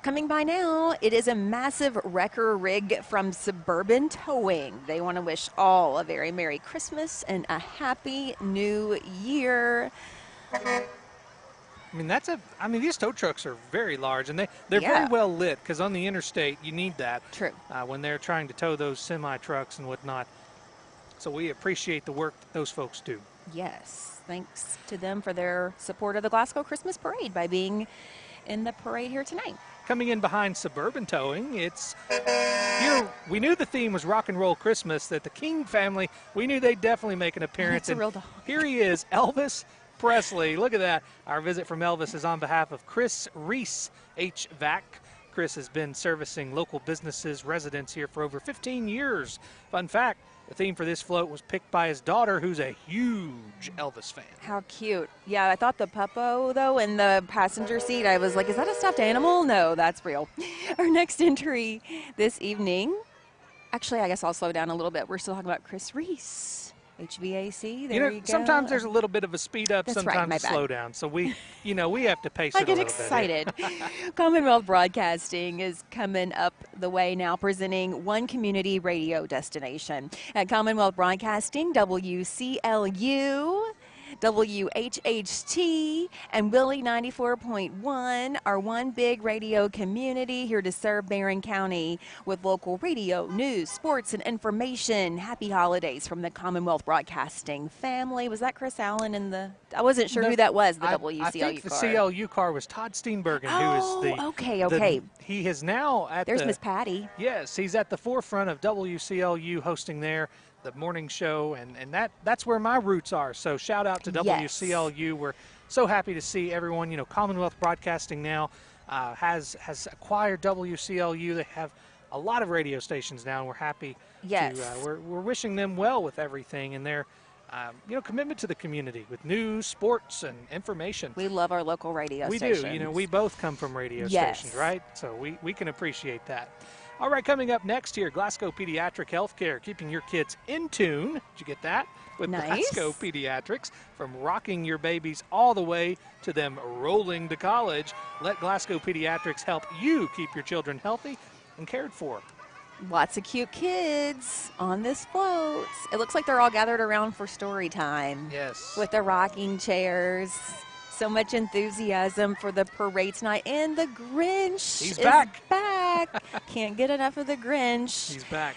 Coming by now, it is a massive wrecker rig from Suburban Towing. They want to wish all a very Merry Christmas and a Happy New Year. These tow trucks are very large, and they're very well lit, because on the interstate, you need that. True. When they're trying to tow those semi-trucks and whatnot. So we appreciate the work that those folks do. Yes, thanks to them for their support of the Glasgow Christmas Parade by being in the parade here tonight. Coming in behind Suburban Towing, it's here. We knew the theme was rock and roll Christmas, that the King family, we knew they'd definitely make an appearance. That's a real dog. Here he is, Elvis Presley. Look at that. Our visit from Elvis is on behalf of Chris Reese HVAC. Chris has been servicing local businesses, residents here for over 15 years. Fun fact, the theme for this float was picked by his daughter, who's a huge Elvis fan. How cute. Yeah, I thought the puppo, though, in the passenger seat, I was like, is that a stuffed animal? No, that's real. Our next entry this evening, actually, I guess I'll slow down a little bit. We're still talking about Chris Reese. HVAC, there you go. Sometimes there's a little bit of a speed up, That's sometimes right, my a bad. slow down. So we have to pace I it a get little excited. bit. Commonwealth Broadcasting is coming up the way now, presenting one community radio destination. At Commonwealth Broadcasting, WCLU, WHHT and Willie 94.1, our one big radio community here to serve Barron County with local radio, news, sports, and information. Happy holidays from the Commonwealth Broadcasting family. Was that Chris Allen in the? I wasn't sure who that was. The WCLU car. I think the CLU car was Todd Steenbergen, oh, who is the. Okay. He is now at. There's Miss Patty. Yes, he's at the forefront of WCLU hosting there. The morning show, and that's where my roots are. So shout out to WCLU. We're so happy to see everyone. You know, Commonwealth Broadcasting now has acquired WCLU. They have a lot of radio stations now, and we're happy. Yes. We're wishing them well with everything and their commitment to the community with news, sports, and information. We love our local radio stations. We do. You know, we both come from radio stations, right? So we can appreciate that. All right, coming up next here, Glasgow Pediatric Healthcare, keeping your kids in tune. Did you get that? With Glasgow Pediatrics, from rocking your babies all the way to them rolling to college. Let Glasgow Pediatrics help you keep your children healthy and cared for. Lots of cute kids on this float. It looks like they're all gathered around for story time. Yes. With the rocking chairs. So much enthusiasm for the parade tonight. And the Grinch is back. Can't get enough of the Grinch. He's back.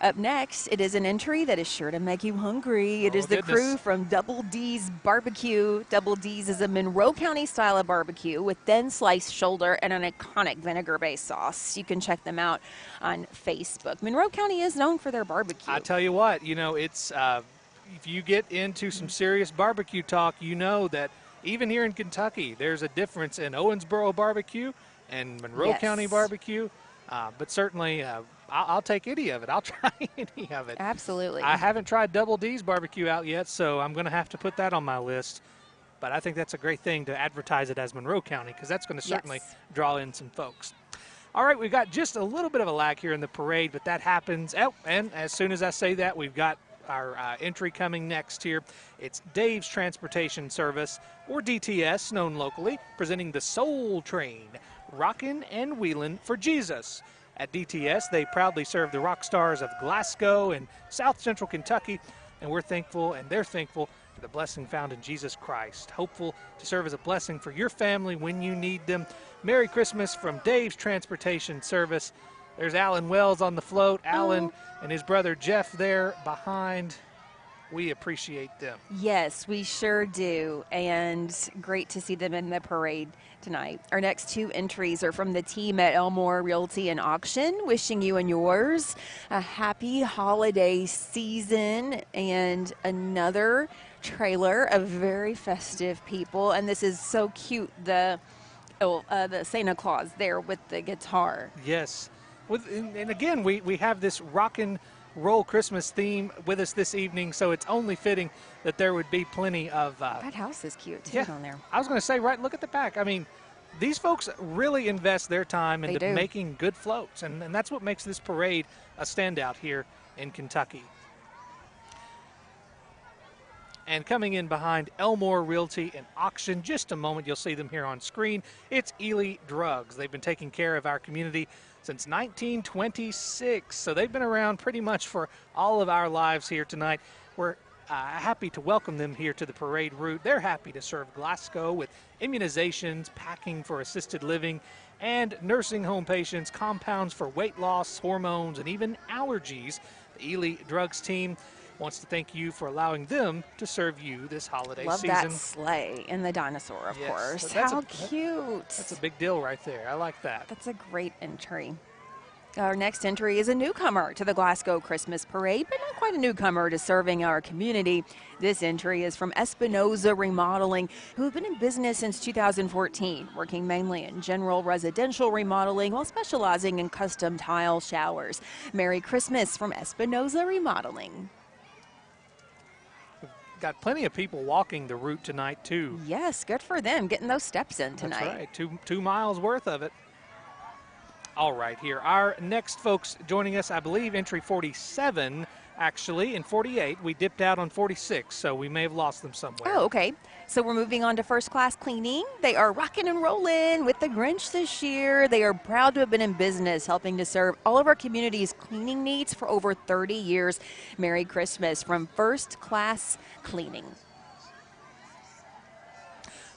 Up next, it is an entry that is sure to make you hungry. It is the crew from Double D's Barbecue. Double D's is a Monroe County style of barbecue with thin sliced shoulder and an iconic vinegar-based sauce. You can check them out on Facebook. Monroe County is known for their barbecue. I tell you what, you know, it's if you get into some serious barbecue talk, you know that even here in Kentucky, there's a difference in Owensboro barbecue and Monroe County barbecue. But certainly, I'll take any of it. I'll try any of it. Absolutely. I haven't tried Double D's barbecue out yet, so I'm going to have to put that on my list. But I think that's a great thing to advertise it as Monroe County, because that's going to certainly draw in some folks. All right, we've got just a little bit of a lag here in the parade, but that happens. Oh, and as soon as I say that, we've got our entry coming next here. It's Dave's Transportation Service, or DTS, known locally, presenting the Soul Train, rockin' and wheelin' for Jesus. At DTS, they proudly serve the rock stars of Glasgow and South Central Kentucky, and we're thankful, and they're thankful for the blessing found in Jesus Christ. Hopeful to serve as a blessing for your family when you need them. Merry Christmas from Dave's Transportation Service. There's Alan Wells on the float. Alan and his brother Jeff there behind. We appreciate them. Yes, we sure do. And great to see them in the parade tonight. Our next two entries are from the team at Elmore Realty and Auction. Wishing you and yours a happy holiday season and another trailer of very festive people. And this is so cute, the Santa Claus there with the guitar. Yes. And again, we have this rockin' roll Christmas theme with us this evening, so it's only fitting that there would be plenty of... that house is cute, too, on there. I was going to say, right, look at the back. I mean, these folks really invest their time into making good floats, and that's what makes this parade a standout here in Kentucky. And coming in behind Elmore Realty and Auction, just a moment, you'll see them here on screen. It's Ely Drugs. They've been taking care of our community since 1926, so they've been around pretty much for all of our lives here tonight. We're happy to welcome them here to the parade route. They're happy to serve Glasgow with immunizations, packing for assisted living, and nursing home patients, compounds for weight loss, hormones, and even allergies. The Ely Drugs team wants to thank you for allowing them to serve you this holiday season. Love that sleigh and the dinosaur, of course. How cute. That's a big deal right there. I like that. That's a great entry. Our next entry is a newcomer to the Glasgow Christmas Parade, but not quite a newcomer to serving our community. This entry is from Espinoza Remodeling, who have been in business since 2014, working mainly in general residential remodeling while specializing in custom tile showers. Merry Christmas from Espinoza Remodeling. Got plenty of people walking the route tonight, too. Yes, good for them, getting those steps in tonight. That's right, 2 miles worth of it. All right, here, our next folks joining us, I believe, entry 47, actually, and 48. We dipped out on 46, so we may have lost them somewhere. Oh, okay. So we're moving on to first class cleaning. They are rocking and rolling with the Grinch this year. They are proud to have been in business, helping to serve all of our community's cleaning needs for over 30 years. Merry Christmas from First Class Cleaning.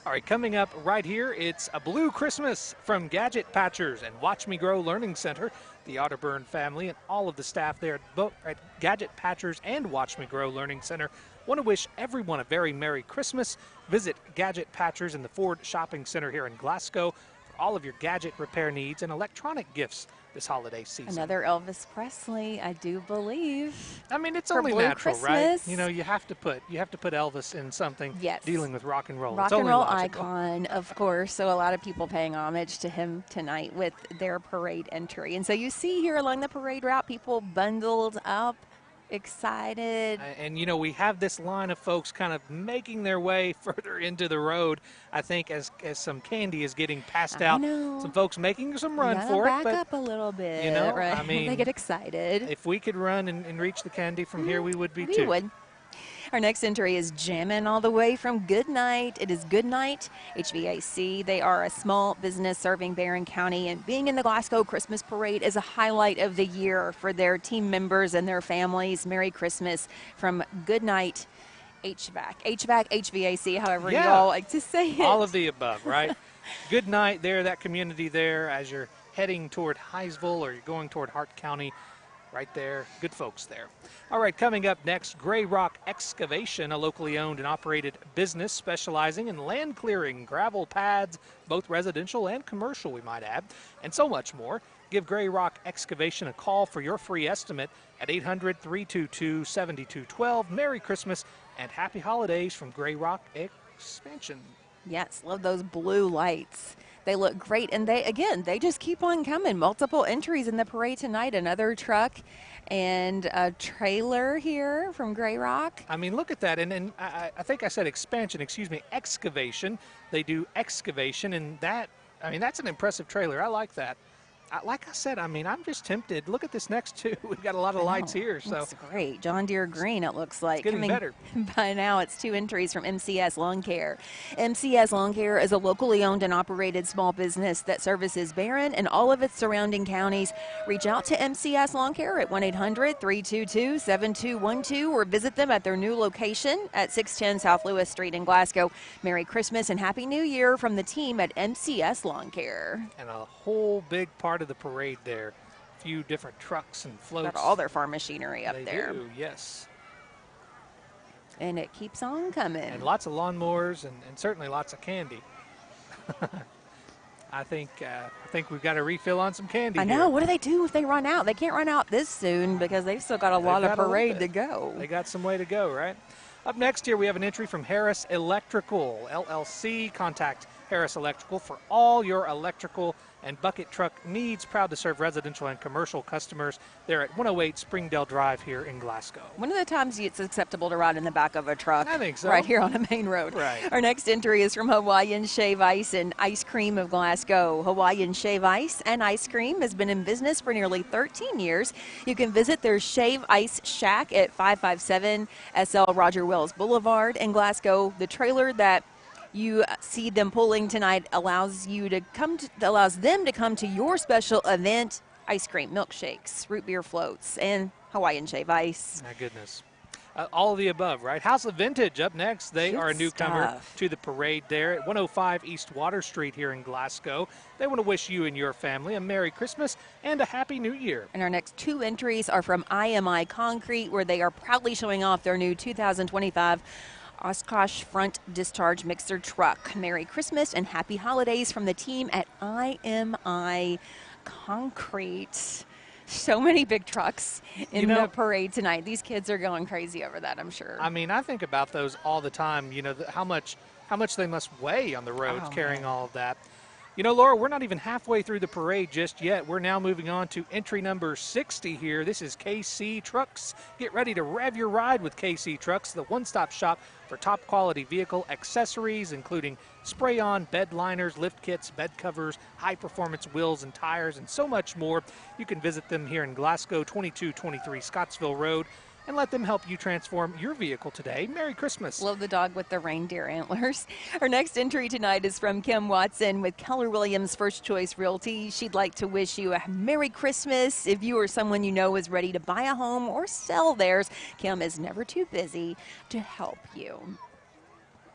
All right, coming up right here, it's a Blue Christmas from Gadget Patchers and Watch Me Grow Learning Center. The Otterburn family and all of the staff there at Gadget Patchers and Watch Me Grow Learning Center want to wish everyone a very Merry Christmas. Visit Gadget Patchers in the Ford Shopping Center here in Glasgow for all of your gadget repair needs and electronic gifts this holiday season. Another Elvis Presley, I do believe. I mean, it's for only Blue natural, Christmas. right? You know, you have to put Elvis in something dealing with rock and roll. Rock it's and only roll logical. icon, of course. So a lot of people paying homage to him tonight with their parade entry. And so you see here along the parade route, people bundled up, excited. And, you know, we have this line of folks kind of making their way further into the road, I think, as some candy is getting passed out. Some folks making some run for it. Back but, up a little bit, you know, right? I mean, they get excited. If we could run and reach the candy from here, we would be too. We would. Our next entry is jamming all the way from Goodnight. It is Goodnight HVAC. They are a small business serving Barron County, and being in the Glasgow Christmas Parade is a highlight of the year for their team members and their families. Merry Christmas from Goodnight HVAC, however you all like to say it. All of the above, right? Goodnight there, that community there, as you're heading toward Hinesville or you're going toward Hart County. Right there, good folks there. All right, coming up next, Gray Rock Excavation, a locally owned and operated business specializing in land clearing, gravel pads, both residential and commercial, we might add, and so much more. Give Gray Rock Excavation a call for your free estimate at 800-322-7212. Merry Christmas and happy holidays from Gray Rock Expansion. Yes, love those blue lights. They look great, and they just keep on coming. Multiple entries in the parade tonight. Another truck and a trailer here from Gray Rock. I mean, look at that. And I think I said expansion, excuse me, excavation. They do excavation, and that, I mean, that's an impressive trailer. I like that. Like I said, I mean, I'm just tempted. Look at this next two. We've got a lot of lights here. So looks great. John Deere green, it looks like. It's getting better. By now, it's 2 entries from MCS Lawn Care. MCS Lawn Care is a locally owned and operated small business that services Barron and all of its surrounding counties. Reach out to MCS Lawn Care at 1-800-322-7212 or visit them at their new location at 610 South Lewis Street in Glasgow. Merry Christmas and Happy New Year from the team at MCS Lawn Care. And a whole big part of the parade there. A few different trucks and floats. Got all their farm machinery up there. They do, yes. And it keeps on coming. And lots of lawnmowers and certainly lots of candy. I think we've got to refill on some candy. I know. Here. What do they do if they run out? They can't run out this soon because they've still got a lot of parade to go. They got some way to go, right? Up next here, we have an entry from Harris Electrical, LLC. Contact Harris Electrical for all your electrical and bucket truck needs. Proud to serve residential and commercial customers. They're at 108 Springdale Drive here in Glasgow. When are the times it's acceptable to ride in the back of a truck? I think so. Right here on a main road. Right. Our next entry is from Hawaiian Shave Ice and Ice Cream of Glasgow. Hawaiian Shave Ice and Ice Cream has been in business for nearly 13 years. You can visit their Shave Ice Shack at 557 SL Roger Wells Boulevard in Glasgow. The trailer that you see them pulling tonight allows them to come to your special event. Ice cream, milkshakes, root beer floats, and Hawaiian Shave Ice. My goodness. All of the above, right? House of Vintage up next. They are a newcomer to the parade there at 105 East Water Street here in Glasgow. They want to wish you and your family a Merry Christmas and a Happy New Year. And our next 2 entries are from IMI Concrete, where they are proudly showing off their new 2025 Oshkosh front discharge mixer truck. Merry Christmas and happy holidays from the team at IMI Concrete. So many big trucks in the parade tonight. These kids are going crazy over that, I'm sure. I mean, I think about those all the time, you know, how much they must weigh on the roads carrying all of that. You know, Laura, we're not even halfway through the parade just yet. We're now moving on to entry number 60 here. This is KC Trucks. Get ready to rev your ride with KC Trucks, the one-stop shop for top quality vehicle accessories, including spray-on, bed liners, lift kits, bed covers, high-performance wheels and tires, and so much more. You can visit them here in Glasgow, 2223 Scottsville Road, and let them help you transform your vehicle today. Merry Christmas. Love the dog with the reindeer antlers. Our next entry tonight is from Kim Watson with Keller Williams First Choice Realty. She'd like to wish you a Merry Christmas. If you or someone you know is ready to buy a home or sell theirs, Kim is never too busy to help you.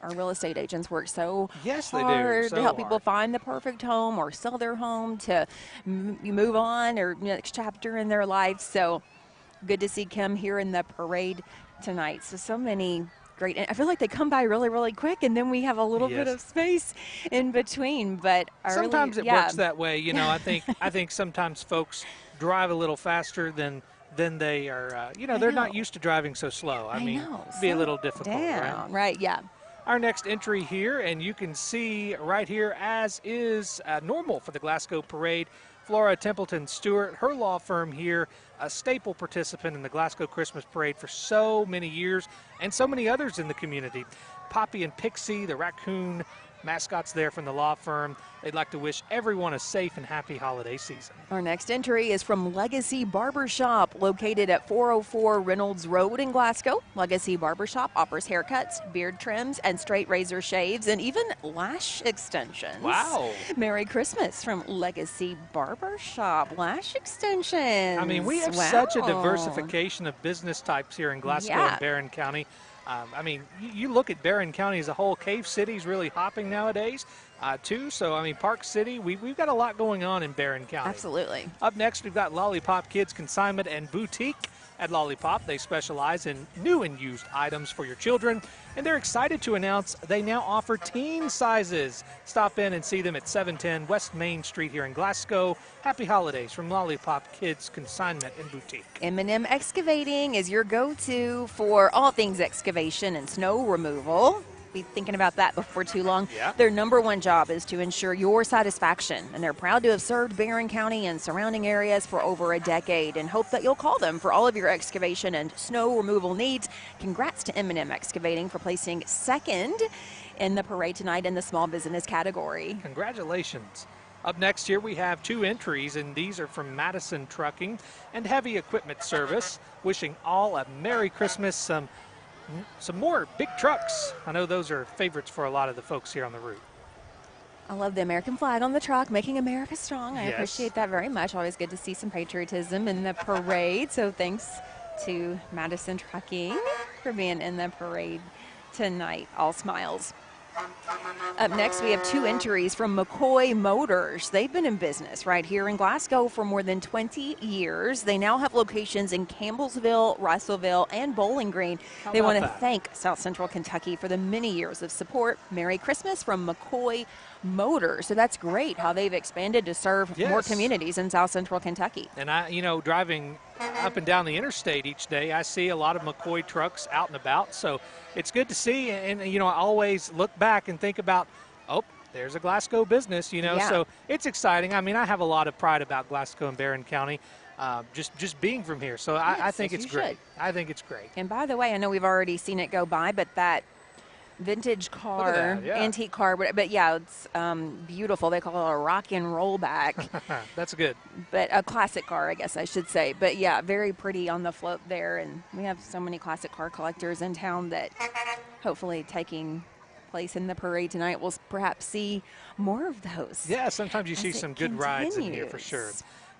our real estate agents work so Yes, they do. hard So to help people hard. find the perfect home or sell their home to move on or next chapter in their life. So good to see Kim here in the parade tonight. So many great. I feel like they come by really, really quick, and then we have a little bit Yes. of space in between. But Sometimes it yeah. works that way. You know, I think sometimes folks drive a little faster than they are. They're not used to driving so slow. I mean, know. it'd be a Slow little difficult, down. right? Right, yeah. Our next entry here, and you can see right here, as is normal for the Glasgow Parade, Flora Templeton Stewart, her law firm here, a staple participant in the Glasgow Christmas Parade for so many years, and so many others in the community. Poppy and Pixie, the raccoon mascots there from the law firm. They'd like to wish everyone a safe and happy holiday season. Our next entry is from Legacy Barbershop, located at 404 Reynolds Road in Glasgow. Legacy Barbershop offers haircuts, beard trims, and straight razor shaves, and even lash extensions. Wow. Merry Christmas from Legacy Barbershop. Lash extensions. I mean, we have such a diversification of business types here in Glasgow and Barron County. You look at Barron County as a whole. Cave City's really hopping nowadays, too. So, Park City, we've got a lot going on in Barron County. Absolutely. Up next, we've got Lollipop Kids Consignment and Boutique. At Lollipop, they specialize in new and used items for your children, and they're excited to announce they now offer teen sizes. Stop in and see them at 710 West Main Street here in Glasgow. Happy holidays from Lollipop Kids Consignment and Boutique. M&M Excavating is your go-to for all things excavation and snow removal. Be thinking about that before too long. Yeah. Their number one job is to ensure your satisfaction, and they're proud to have served Barron County and surrounding areas for over a decade, and hope that you'll call them for all of your excavation and snow removal needs. Congrats to M&M Excavating for placing second in the parade tonight in the small business category. Congratulations. Up next here we have two entries, and these are from Madison Trucking and Heavy Equipment Service. Wishing all a Merry Christmas, some more big trucks. I know those are favorites for a lot of the folks here on the route. I love the American flag on the truck, making America strong. I Yes. appreciate that very much. Always good to see some patriotism in the parade. So thanks to Madison Trucking for being in the parade tonight. All smiles. Up next, we have two entries from McCoy Motors. They've been in business right here in Glasgow for more than 20 years. They now have locations in Campbellsville, Russellville, and Bowling Green. They want to thank South Central Kentucky for the many years of support. Merry Christmas from McCoy Motors. So that's great how they've expanded to serve more communities in South Central Kentucky. And driving up and down the interstate each day, I see a lot of McCoy trucks out and about. So it's good to see. And I always look back and think about, oh, there's a Glasgow business, So it's exciting. I have a lot of pride about Glasgow and Barron County, just being from here. So I think it's great. I think it's great. And by the way, I know we've already seen it go by, but that vintage car, antique car, but yeah, it's beautiful. They call it a rock and roll back. That's good. But a classic car, I guess I should say. But yeah, very pretty on the float there. And we have so many classic car collectors in town that hopefully taking place in the parade tonight, we'll perhaps see more of those. Yeah, sometimes you see some good rides in here for sure.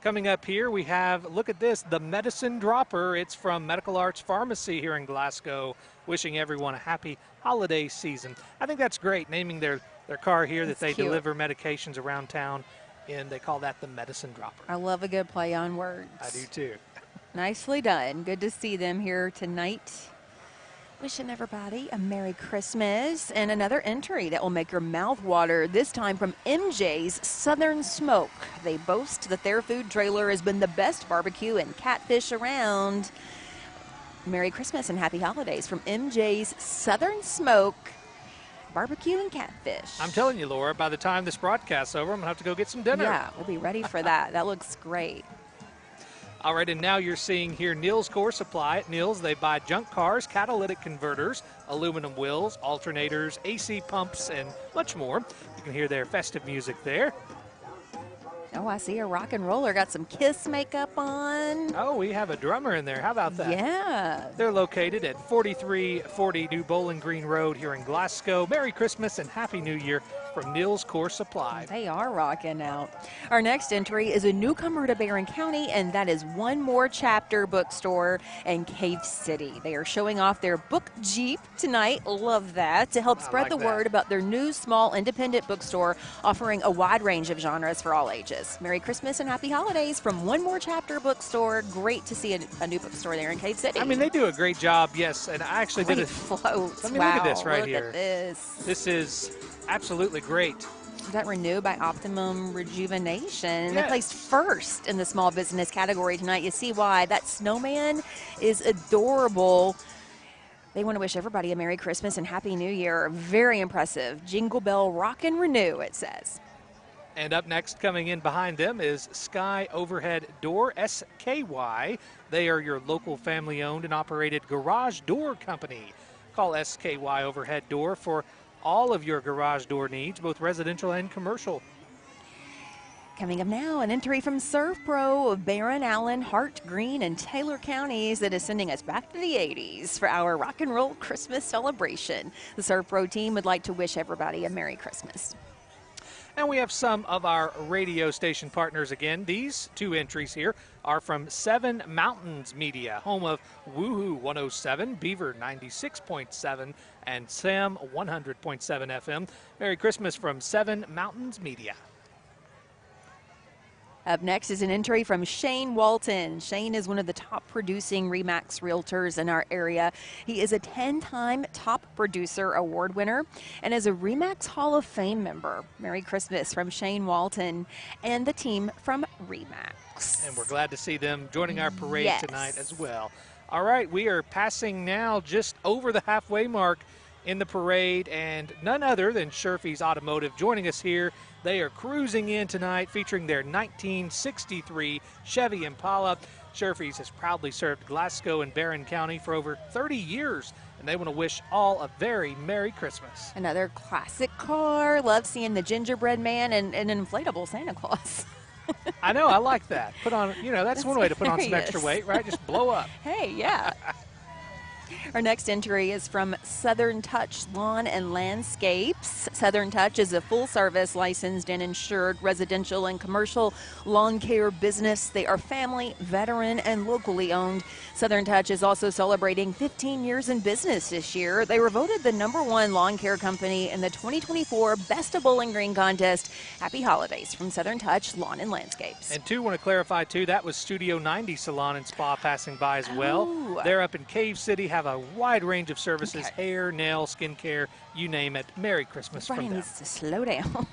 Coming up here, we have, look at this, the Medicine Dropper. It's from Medical Arts Pharmacy here in Glasgow, wishing everyone a happy holiday season. I think that's great, naming their car here that they deliver medications around town, and they call that the Medicine Dropper. I love a good play on words. I do too. Nicely done. Good to see them here tonight. Wishing everybody a Merry Christmas. And another entry that will make your mouth water, this time from MJ's Southern Smoke. They boast that their food trailer has been the best barbecue and catfish around. Merry Christmas and happy holidays from MJ's Southern Smoke. Barbecue and catfish. I'm telling you, Laura, by the time this broadcast's over, I'm going to have to go get some dinner. Yeah, we'll be ready for that. That looks great. All right, and now you're seeing here Neil's Core Supply. At Neil's, they buy junk cars, catalytic converters, aluminum wheels, alternators, AC pumps, and much more. You can hear their festive music there. Oh, I see a rock and roller. Got some Kiss makeup on. Oh, we have a drummer in there. How about that? Yeah. They're located at 4340 New Bowling Green Road here in Glasgow. Merry Christmas and Happy New Year from Neal's Core Supply. They are rocking out. Our next entry is a newcomer to Barron County, and that is One More Chapter Bookstore in Cave City. They are showing off their book Jeep tonight. Love that. To help spread the word about their new small independent bookstore offering a wide range of genres for all ages. Merry Christmas and Happy Holidays from One More Chapter Bookstore. Great to see a new bookstore there in Cave City. I mean, they do a great job, yes. And I actually did it. Floats. Let me wow, look at this right look here. At this. This is absolutely great. Got renewed by Optimum Rejuvenation. Yes. They placed first in the small business category tonight. You see why. That snowman is adorable. They want to wish everybody a Merry Christmas and Happy New Year. Very impressive. Jingle Bell Rock and Renew, it says. And up next, coming in behind them, is Sky Overhead Door, SKY. They are your local family-owned and operated garage door company. Call SKY Overhead Door for all of your garage door needs, both residential and commercial. Coming up now, an entry from Serve Pro of Barron, Allen, Hart, Greene, and Taylor counties that is sending us back to the 80s for our rock and roll Christmas celebration. The Serve Pro team would like to wish everybody a Merry Christmas. And we have some of our radio station partners again. These two entries here are from Seven Mountains Media, home of Woohoo 107, Beaver 96.7, and Sam 100.7 FM. Merry Christmas from Seven Mountains Media. Up next is an entry from Shane Walton. Shane is one of the top producing RE/MAX realtors in our area. He is a 10-time top producer award winner and is a RE/MAX Hall of Fame member. Merry Christmas from Shane Walton and the team from RE/MAX. And we're glad to see them joining our parade Yes. tonight as well. All right, we are passing now just over the halfway mark in the parade, and none other than Sherfy's Automotive joining us here. They are cruising in tonight featuring their 1963 Chevy Impala. Sherfy's has proudly served Glasgow and Barron County for over 30 years, and they want to wish all a very Merry Christmas. Another classic car. Love seeing the gingerbread man and an inflatable Santa Claus. I know, I like that. Put on, that's one way to put on some hilarious. extra weight, right? Just blow up. Hey, yeah. Our next entry is from Southern Touch Lawn and Landscapes. Southern Touch is a full-service, licensed and insured residential and commercial lawn care business. They are family, veteran, and locally owned. Southern Touch is also celebrating 15 years in business this year. They were voted the #1 lawn care company in the 2024 Best of Bowling Green contest. Happy holidays from Southern Touch Lawn and Landscapes. And too, want to clarify too, that was Studio 90 Salon and Spa passing by as well. Oh. They're up in Cave City, have a wide range of services, hair, nail, skincare, you name it. Merry Christmas Brian from them. needs to slow down.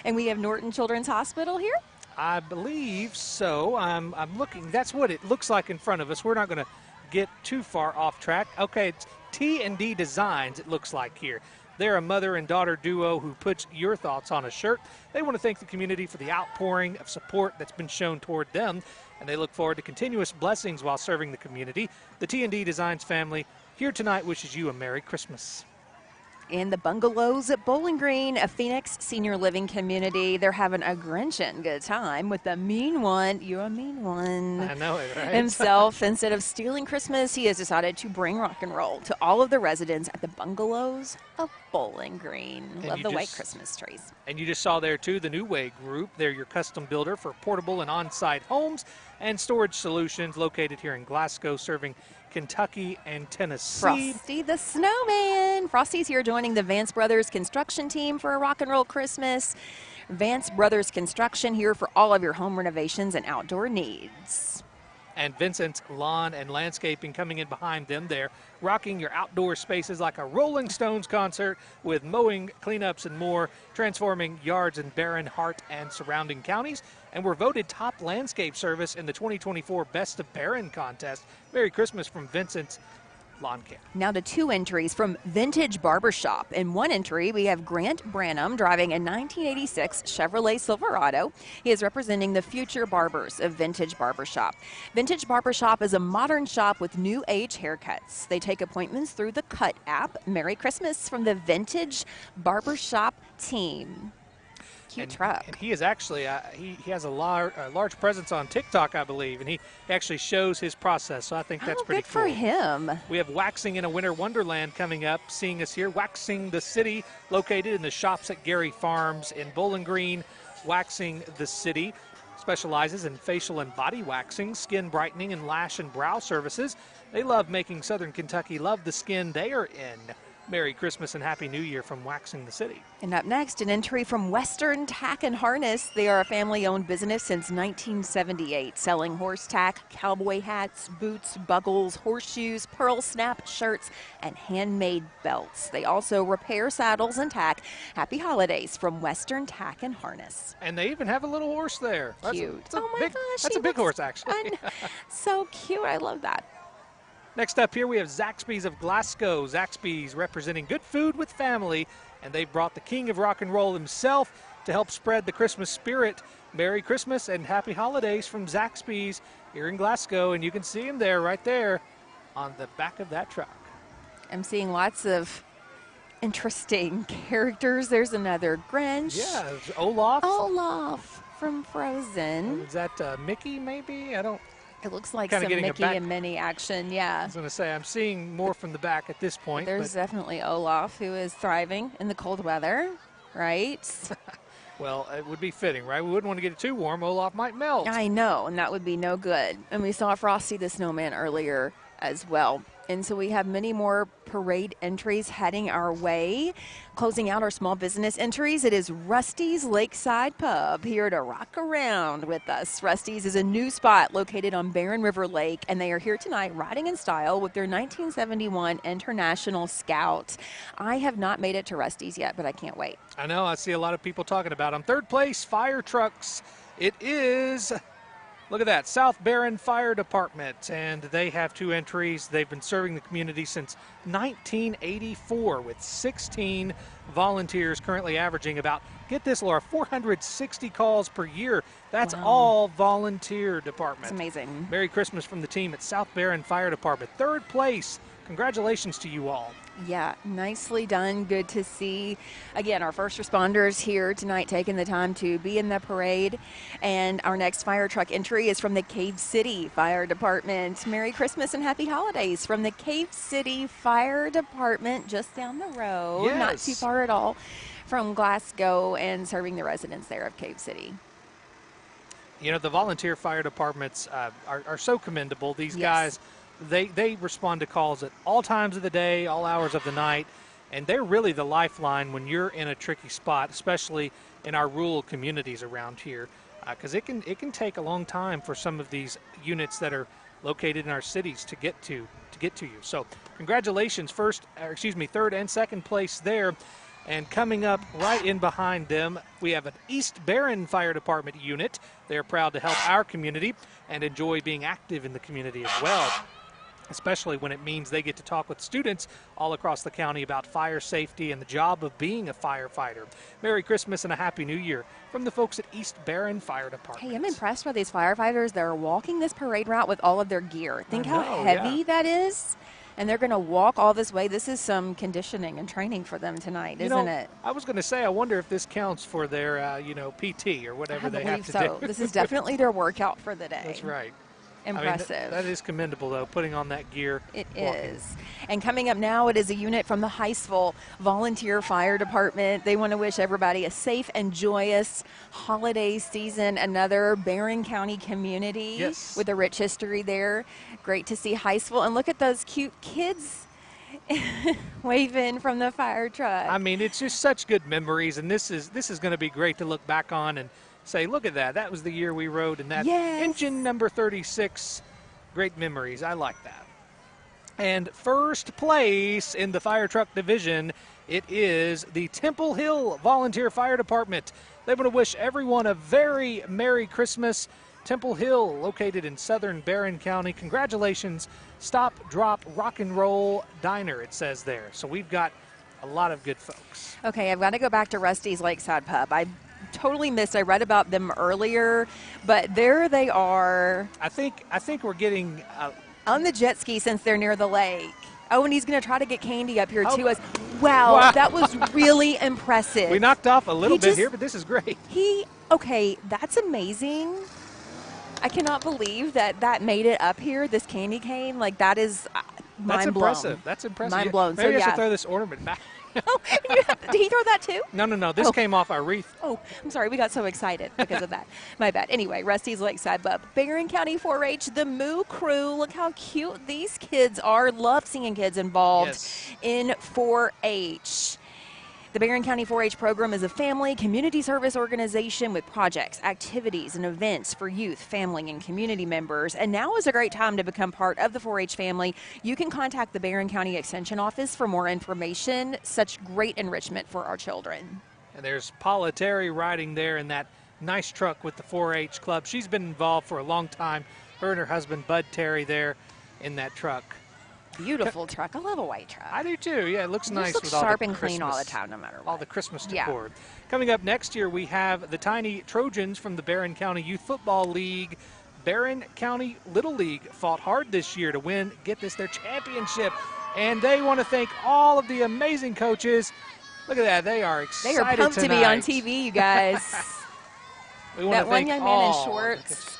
And we have Norton Children's Hospital here. I believe so. I'm looking. That's what it looks like in front of us. We're not going to get too far off track. Okay, it's T&D Designs, it looks like here. They're a mother and daughter duo who puts your thoughts on a shirt. They want to thank the community for the outpouring of support that's been shown toward them, and they look forward to continuous blessings while serving the community. The T&D Designs family here tonight wishes you a Merry Christmas. In the bungalows at Bowling Green, a Phoenix senior living community, they're having a Grinchin' good time with the mean one. You're a mean one. I know it, right? Himself, instead of stealing Christmas, he has decided to bring rock and roll to all of the residents at the bungalows of Bowling Green. Love the white Christmas trees. And you just saw there, too, the New Way Group. They're your custom builder for portable and on-site homes and storage solutions located here in Glasgow, serving Kentucky and Tennessee. Frosty the Snowman. Frosty's here joining the Vance Brothers construction team for a rock and roll Christmas. Vance Brothers Construction here for all of your home renovations and outdoor needs. And Vincent's Lawn and Landscaping coming in behind them there, rocking your outdoor spaces like a Rolling Stones concert with mowing, cleanups, and more, transforming yards in Barron, Hart, and surrounding counties. And we're voted top landscape service in the 2024 Best of Barron contest. Merry Christmas from Vincent's Lawn Care. Now to two entries from Vintage Barbershop. In one entry, we have Grant Brennan driving a 1986 Chevrolet Silverado. He is representing the future barbers of Vintage Barbershop. Vintage Barbershop is a modern shop with new age haircuts. They take appointments through the Cut app. Merry Christmas from the Vintage Barbershop team. Cute truck. And he is actually, he has a large presence on TikTok, I believe, and he actually shows his process, so I think that's pretty good cool. for him. We have Waxing in a Winter Wonderland coming up, seeing us here. Waxing the City, located in the shops at Gary Farms in Bowling Green. Waxing the City specializes in facial and body waxing, skin brightening, and lash and brow services. They love making Southern Kentucky love the skin they are in. Merry Christmas and Happy New Year from Waxing the City. And up next, an entry from Western Tack and Harness. They are a family-owned business since 1978, selling horse tack, cowboy hats, boots, buckles, horseshoes, pearl snap shirts, and handmade belts. They also repair saddles and tack. Happy holidays from Western Tack and Harness. And they even have a little horse there. Cute. Gosh. That's a big horse, actually. So cute. I love that. Next up here, we have Zaxby's of Glasgow. Zaxby's representing good food with family, and they brought the king of rock and roll himself to help spread the Christmas spirit. Merry Christmas and Happy Holidays from Zaxby's here in Glasgow, and you can see him there, right there, on the back of that truck. I'm seeing lots of interesting characters. There's another Grinch. Yeah, it's Olaf. Olaf from Frozen. Is that Mickey, maybe? It looks like Kinda some getting a Mickey back- and Minnie action, yeah. I was going to say, I'm seeing more from the back at this point. There's definitely Olaf, who is thriving in the cold weather, right? Well, it would be fitting, right? We wouldn't want to get it too warm. Olaf might melt. I know, and that would be no good. And we saw Frosty the Snowman earlier as well. And so we have many more parade entries heading our way. Closing out our small business entries, it is Rusty's Lakeside Pub here to rock around with us. Rusty's is a new spot located on Barren River Lake, and they are here tonight riding in style with their 1971 International Scout. I have not made it to Rusty's yet, but I can't wait. I know. I see a lot of people talking about them. Third place, fire trucks. It is... Look at that, South Barren Fire Department, and they have 2 entries. They've been serving the community since 1984 with 16 volunteers, currently averaging about, get this, Laura, 460 calls per year. That's all volunteer department. It's amazing. Merry Christmas from the team at South Barren Fire Department. Third place. Congratulations to you all. Yeah, nicely done. Good to see. Again, our first responders here tonight taking the time to be in the parade. And our next fire truck entry is from the Cave City Fire Department. Merry Christmas and Happy Holidays from the Cave City Fire Department, just down the road. Yes. Not too far at all from Glasgow, and serving the residents there of Cave City. You know, the volunteer fire departments are so commendable. These guys, they respond to calls at all times of the day, all hours of the night, and they're really the lifeline when you're in a tricky spot, especially in our rural communities around here, because it can take a long time for some of these units that are located in our cities to get to you. So congratulations, third and second place there. And coming up right in behind them, we have an East Barren Fire Department unit. They're proud to help our community and enjoy being active in the community as well, especially when it means they get to talk with students all across the county about fire safety and the job of being a firefighter. Merry Christmas and a Happy New Year from the folks at East Barren Fire Department. Hey, I'm impressed by these firefighters. They're walking this parade route with all of their gear. Think how heavy that is. And they're going to walk all this way. This is some conditioning and training for them tonight, isn't it? I was going to say, I wonder if this counts for their, PT or whatever they have to do. This is definitely their workout for the day. That's right. Impressive. I mean, that is commendable, though, putting on that gear. It walking. is. And coming up now, it is a unit from the Heistville Volunteer Fire Department. They want to wish everybody a safe and joyous holiday season. Another Barren County community with a rich history there. Great to see Heistville. And look at those cute kids waving from the fire truck. I mean, it's just such good memories, and this is going to be great to look back on and say, look at that. That was the year we rode in that engine number 36. Great memories. I like that. And first place in the fire truck division, it is the Temple Hill Volunteer Fire Department. They want to wish everyone a very Merry Christmas. Temple Hill, located in southern Barren County. Congratulations. Stop, Drop, Rock and Roll Diner, it says there. So we've got a lot of good folks. Okay, I've got to go back to Rusty's Lakeside Pub. I totally missed. I read about them earlier, but there they are. I think we're getting on the jet ski since they're near the lake. Oh, and he's going to try to get candy up here to us. Wow, that was really impressive. We knocked off a little bit just- here, but this is great. Okay, that's amazing. I cannot believe that made it up here, this candy cane. Like, that is mind blown. That's impressive. Mind blown. Maybe I So, should throw this ornament back. Oh, did he throw that too? No. This came off our wreath. Oh, I'm sorry. We got so excited because of that. My bad. Anyway, Rusty's Lakeside Bub. Barron County 4-H, the Moo Crew. Look how cute these kids are. Love seeing kids involved in 4-H. The Barron County 4-H program is a family community service organization with projects, activities, and events for youth, family, and community members. And now is a great time to become part of the 4-H family. You can contact the Barron County Extension Office for more information. Such great enrichment for our children. And there's Paula Terry riding there in that nice truck with the 4-H club. She's been involved for a long time. Her and her husband, Bud Terry, there in that truck. Beautiful truck. I love a white truck. I do too. Yeah, it looks nice looks with sharp all the and clean all the Christmas- time, no matter what. all the Christmas Yeah. decor. Coming up next year, we have the Tiny Trojans from the Barron County Youth Football League. Barron County Little League fought hard this year to win, get this, their championship. And they want to thank all of the amazing coaches. Look at that. They are excited They are pumped to be on tonight. TV, you guys. We want That to one thank young man in all the shorts.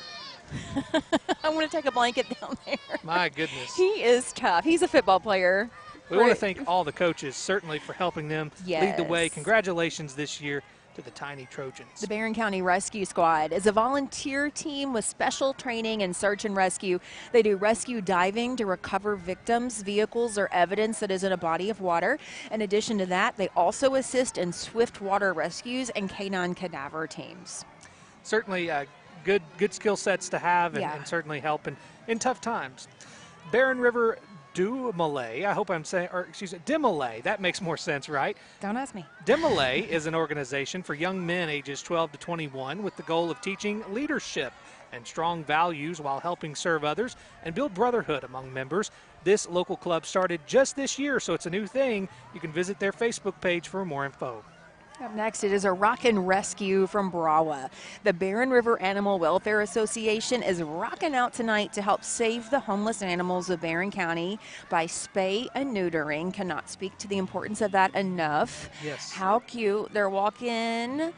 I want to take a blanket down there. My goodness. He is tough. He's a football player. We want to thank all the coaches, certainly, for helping them lead the way. Yes. Congratulations this year to the Tiny Trojans. The Barron County Rescue Squad is a volunteer team with special training in search and rescue. They do rescue diving to recover victims, vehicles, or evidence that is in a body of water. In addition to that, they also assist in swift water rescues and canine cadaver teams. Certainly good skill sets to have and certainly help in tough times. Barron River Dumoulin, I hope I'm saying, or excuse me, Dimolay, that makes more sense, right? Don't ask me. Dimolay is an organization for young men ages 12 to 21 with the goal of teaching leadership and strong values while helping serve others and build brotherhood among members. This local club started just this year, so it's a new thing. You can visit their Facebook page for more info. Up next, it is a rockin' rescue from Brawa. The Barron River Animal Welfare Association is rocking out tonight to help save the homeless animals of Barron County by spay and neutering. Cannot speak to the importance of that enough. Yes. How cute. They're walking.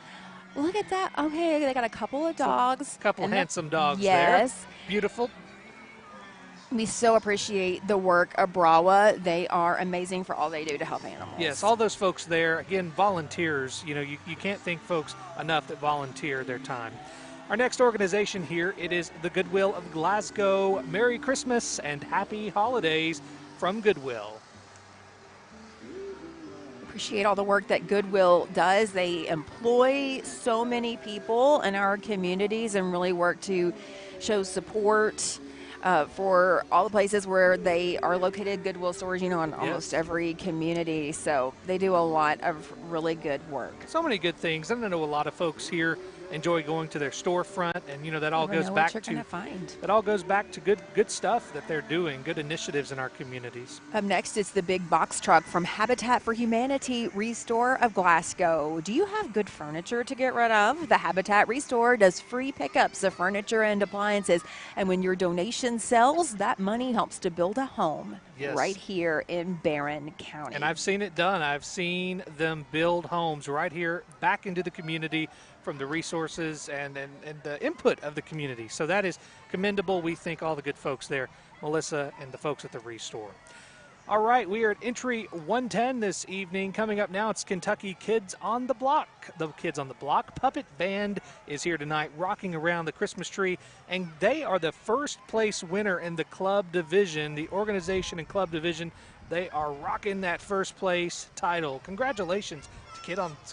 Look at that. Okay, they got a couple of dogs. A couple handsome dogs yes. there. Beautiful. We so appreciate the work of Brawa. They are amazing for all they do to help animals. Yes, all those folks there, again, volunteers. You know, you can't thank folks enough that volunteer their time. Our next organization here, it is the Goodwill of Glasgow. Merry Christmas and Happy Holidays from Goodwill. Appreciate all the work that Goodwill does. They employ so many people in our communities and really work to show support for all the places where they are located. Goodwill stores, you know, in almost every community. So they do a lot of really good work. So many good things. I know a lot of folks here enjoy going to their storefront, and you know that all goes back to good stuff that they're doing, good initiatives in our communities. Up next, it's the big box truck from Habitat for Humanity Restore of Glasgow. Do you have good furniture to get rid of? The Habitat Restore does free pickups of furniture and appliances, and when your donation sells, that money helps to build a home right here in Barron County. And I've seen it done. I've seen them build homes right here back into the community from the resources and the input of the community. So that is commendable. We thank all the good folks there, Melissa and the folks at the Restore. All right, we are at entry 110 this evening. Coming up now, it's Kentucky Kids on the Block. The Kids on the Block Puppet Band is here tonight rocking around the Christmas tree, and they are the first place winner in the club division, the organization and club division. They are rocking that first place title. Congratulations to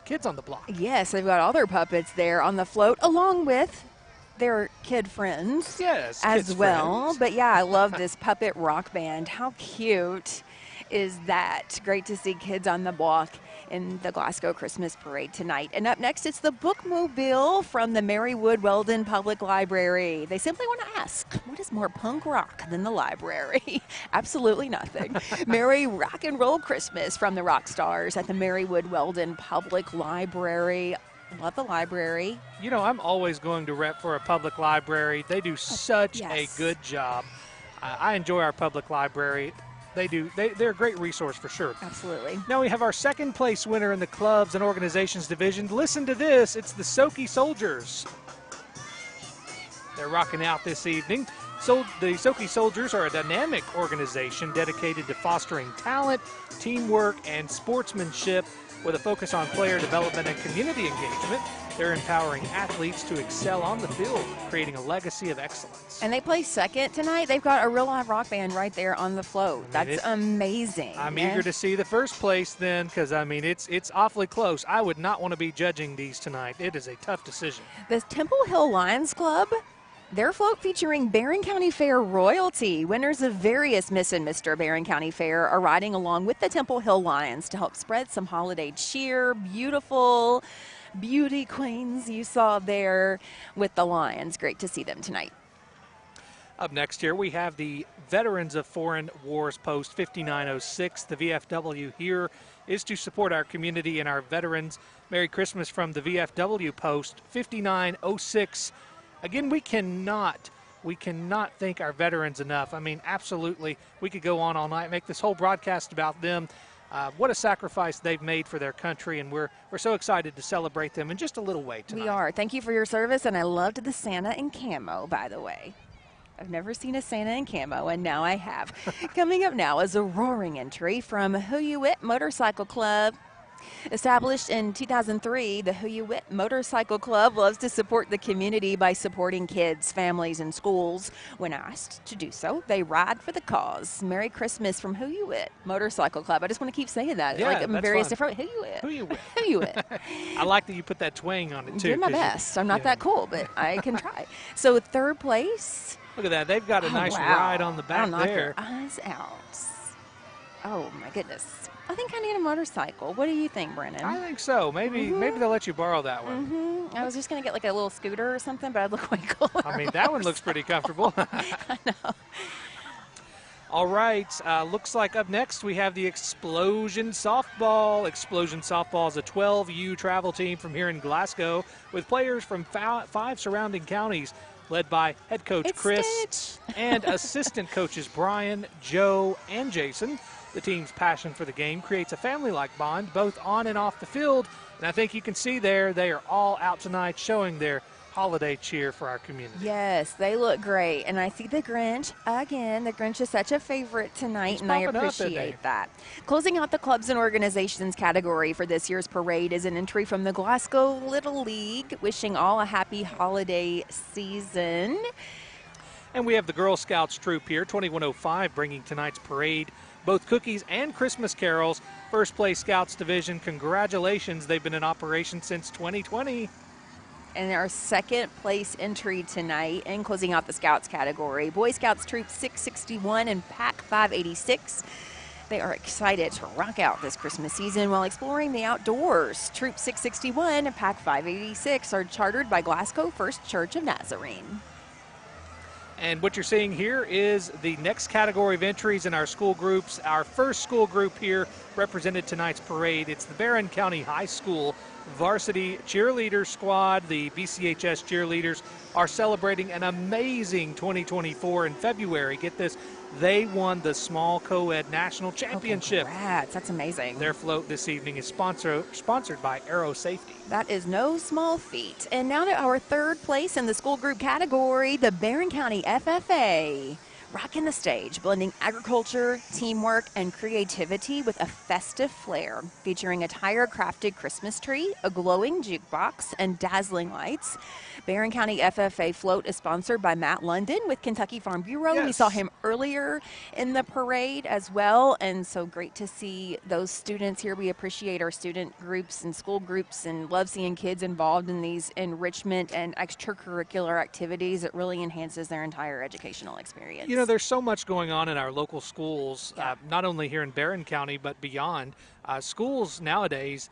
Kids on the Block. Yes, they've got all their puppets there on the float, along with their kid friends as well. Friends. But yeah, I love this puppet rock band. How cute is that? Great to see Kids on the Block in the Glasgow Christmas Parade tonight. And up next, it's the Bookmobile from the Mary Wood Weldon Public Library. They simply want to ask, what is more punk rock than the library? Absolutely nothing. Merry Rock and Roll Christmas from the rock stars at the Mary Wood Weldon Public Library. Love the library. You know, I'm always going to rep for a public library. They do such a good job. I enjoy our public library. they do. They're a great resource for sure. Absolutely. Now we have our second place winner in the clubs and organizations division. Listen to this. It's the Soki Soldiers. They're rocking out this evening. So the Soki Soldiers are a dynamic organization dedicated to fostering talent, teamwork, and sportsmanship with a focus on player development and community engagement. They're empowering athletes to excel on the field, creating a legacy of excellence. And they play second tonight. They've got a real live rock band right there on the float. That's amazing. I'm eager to see the first place then, because, I mean, it's awfully close. I would not want to be judging these tonight. It is a tough decision. The Temple Hill Lions Club, their float featuring Barron County Fair royalty. Winners of various Miss and Mr. Barron County Fair are riding along with the Temple Hill Lions to help spread some holiday cheer. Beautiful beauty queens you saw there with the Lions. Great to see them tonight. Up next here, we have the Veterans of Foreign Wars Post 5906. The VFW here is to support our community and our veterans. Merry Christmas from the VFW Post 5906. Again, we cannot thank our veterans enough. I mean, absolutely, we could go on all night, make this whole broadcast about them. What a sacrifice they've made for their country, and we're so excited to celebrate them in just a little way tonight. We are. Thank you for your service, and I loved the Santa in camo, by the way. I've never seen a Santa in camo, and now I have. Coming up now is a roaring entry from Huyuwit Motorcycle Club. Established in 2003, the Huyuwit Motorcycle Club loves to support the community by supporting kids, families, and schools. When asked to do so, they ride for the cause. Merry Christmas from Huyuwit Motorcycle Club. I just want to keep saying that. Yeah, like in various fun. different Huyuwit. Huyuwit. Huyuwit. I like that you put that twang on it, too. Did my best. I'm not that cool, but I can try. So third place. Look at that. They've got a nice ride on the back I'll knock there. your eyes out. Oh, my goodness. I think I need a motorcycle. What do you think, Brennan? I think so. Maybe they'll let you borrow that one. I was just going to get like a little scooter or something, but I'd look way cooler. I mean, that one looks pretty comfortable. I know. All right. Looks like up next we have the Explosion Softball. Explosion Softball is a 12U travel team from here in Glasgow with players from 5 surrounding counties, led by head coach Chris and assistant coaches Brian, Joe, and Jason. The team's passion for the game creates a family-like bond both on and off the field. And I think you can see there they are all out tonight showing their holiday cheer for our community. Yes, they look great. And I see the Grinch again. The Grinch is such a favorite tonight, and I appreciate that. Closing out the clubs and organizations category for this year's parade is an entry from the Glasgow Little League, wishing all a happy holiday season. And we have the Girl Scouts troop here, 2105, bringing tonight's parade both cookies and Christmas carols. First place Scouts Division, congratulations. They've been in operation since 2020. And our second place entry tonight, and closing out the Scouts category, Boy Scouts Troop 661 and Pack 586. They are excited to rock out this Christmas season while exploring the outdoors. Troop 661 and Pack 586 are chartered by Glasgow First Church of Nazarene. And what you're seeing here is the next category of entries in our school groups. Our first school group here represented tonight's parade. It's the Barron County High School varsity cheerleader squad. The BCHS cheerleaders are celebrating an amazing 2024 in February. Get this, they won the small co-ed national championship. Oh, congrats, that's amazing. Their float this evening is sponsored by Aero Safety. That is no small feat. And now to our third place in the school group category, the Barron County FFA. Rocking the stage, blending agriculture, teamwork, and creativity with a festive flair, featuring a tire-crafted Christmas tree, a glowing jukebox, and dazzling lights. Barron County FFA float is sponsored by Matt London with Kentucky Farm Bureau. Yes. We saw him earlier in the parade as well, and so great to see those students here. We appreciate our student groups and school groups and love seeing kids involved in these enrichment and extracurricular activities. It really enhances their entire educational experience. You know, there's so much going on in our local schools, not only here in Barron County, but beyond. Schools nowadays,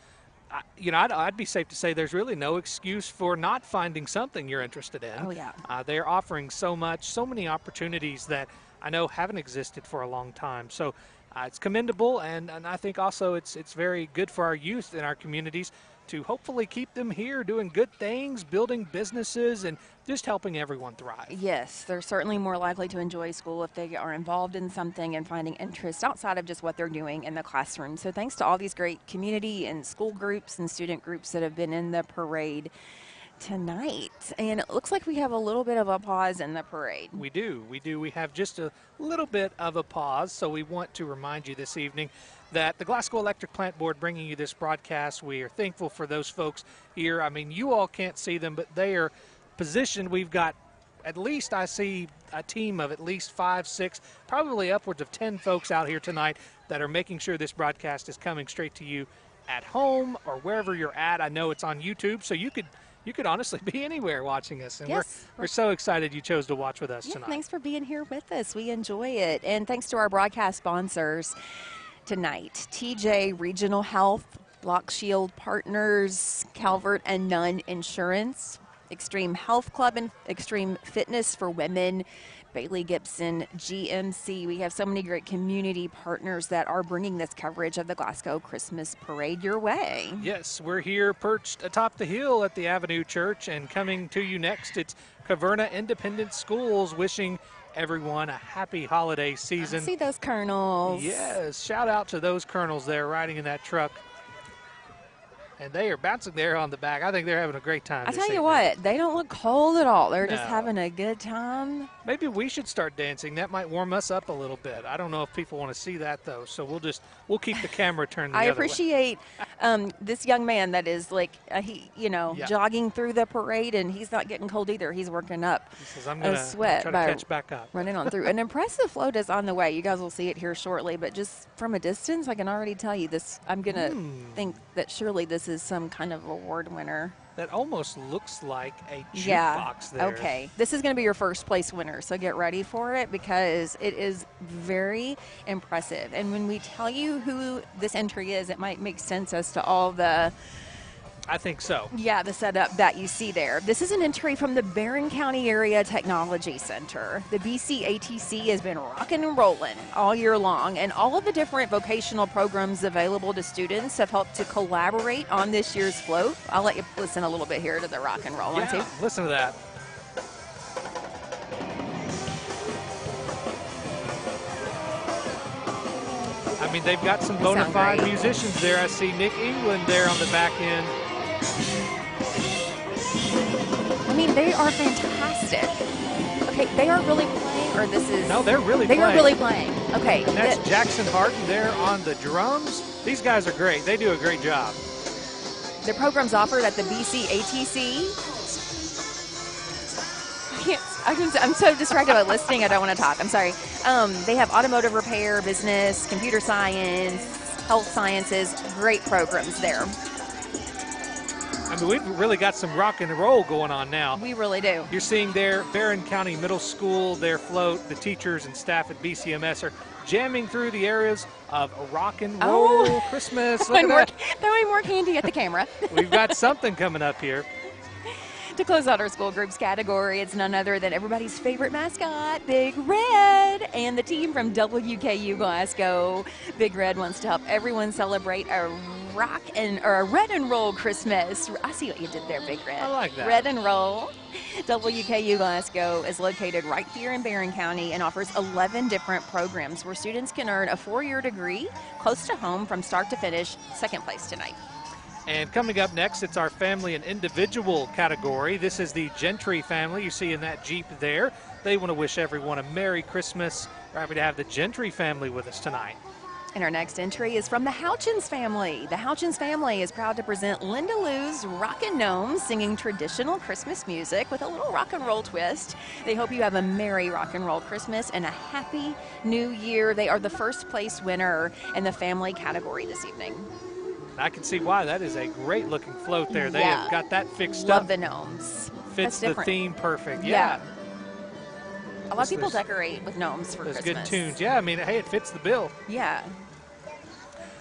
I'd be safe to say there's really no excuse for not finding something you're interested in. Oh, yeah. They're offering so many opportunities that I know haven't existed for a long time. So It's commendable, and I think also it's very good for our youth in our communities to hopefully keep them here doing good things, building businesses, and just helping everyone thrive. Yes, they're certainly more likely to enjoy school if they are involved in something and finding interest outside of just what they're doing in the classroom. So thanks to all these great community and school groups and student groups that have been in the parade tonight. And it looks like we have a little bit of a pause in the parade. We do. We have just a little bit of a pause, so we want to remind you this evening that the Glasgow Electric Plant Board bringing you this broadcast. We are thankful for those folks here. I mean, you all can't see them, but they are positioned. We've got at least, I see a team of at least 5, 6, probably upwards of 10 folks out here tonight that are making sure this broadcast is coming straight to you at home or wherever you're at. I know it's on YouTube, so you could honestly be anywhere watching us, and yes. we're so excited you chose to watch with us tonight. Thanks for being here with us. We enjoy it. And thanks to our broadcast sponsors tonight, TJ Regional Health, Block Shield Partners, Calvert and Nunn Insurance, Extreme Health Club and Extreme Fitness for Women, Bailey Gibson, GMC. We have so many great community partners that are bringing this coverage of the Glasgow Christmas Parade your way. Yes, we're here perched atop the hill at the Avenue Church, and coming to you next, it's Caverna Independent Schools wishing everyone a happy holiday season. I see those colonels. Yes, shout out to those colonels there riding in that truck. And they are bouncing there on the back. I think they're having a great time. I tell you what, they don't look cold at all. They're just having a good time. Maybe we should start dancing. That might warm us up a little bit. I don't know if people want to see that, though. So we'll keep the camera turned the other way. I appreciate this young man that is jogging through the parade, and he's not getting cold either. He's working up a sweat try to by catch back up. running on through. An impressive float is on the way. You guys will see it here shortly, but just from a distance, I can already tell you this. I'm going to think that surely this is some kind of award winner. That almost looks like a jukebox there. Okay. This is going to be your first place winner, so get ready for it because it is very impressive. And when we tell you who this entry is, it might make sense as to all the... I think so. Yeah, the setup that you see there. This is an entry from the Barron County Area Technology Center. The BCATC has been rocking and rolling all year long, and all of the different vocational programs available to students have helped to collaborate on this year's float. I'll let you listen a little bit here to the rock and roll. Yeah, listen to that. I mean, they've got some bona fide musicians there. I see Nick England there on the back end. I mean, they are fantastic. Okay, they are really playing, or this is... No, they're really playing. They are really playing. Okay. And that's Jackson Harden there on the drums. These guys are great. They do a great job. The program's offered at the BCATC. I'm so distracted by listening, I don't want to talk. I'm sorry. They have automotive repair, business, computer science, health sciences. Great programs there. I mean, we've really got some rock and roll going on now. We really do. You're seeing there Barron County Middle School, their float, the teachers and staff at BCMS are jamming through the areas of rock and roll Christmas. Look at that. Throwing more candy at the camera. We've got something coming up here. To close out our school groups category, it's none other than everybody's favorite mascot, Big Red, and the team from WKU Glasgow. Big Red wants to help everyone celebrate a red and roll Christmas. I see what you did there, Big Red. I like that. Red and roll. WKU Glasgow is located right here in Barron County and offers 11 different programs where students can earn a 4-year degree close to home from start to finish, second place tonight. And coming up next, it's our family and individual category. This is the Gentry family you see in that Jeep there. They want to wish everyone a Merry Christmas. We're happy to have the Gentry family with us tonight. And our next entry is from the Houchins family. The Houchins family is proud to present Linda Lou's Rockin' Gnomes, singing traditional Christmas music with a little rock and roll twist. They hope you have a merry rock and roll Christmas and a happy new year. They are the first place winner in the family category this evening. I can see why. That is a great looking float there. They have got that fixed Love up. the gnomes. Fits the theme perfect. Yeah. A lot of people decorate with gnomes for Christmas. Good tunes. Yeah, I mean, hey, it fits the bill. Yeah.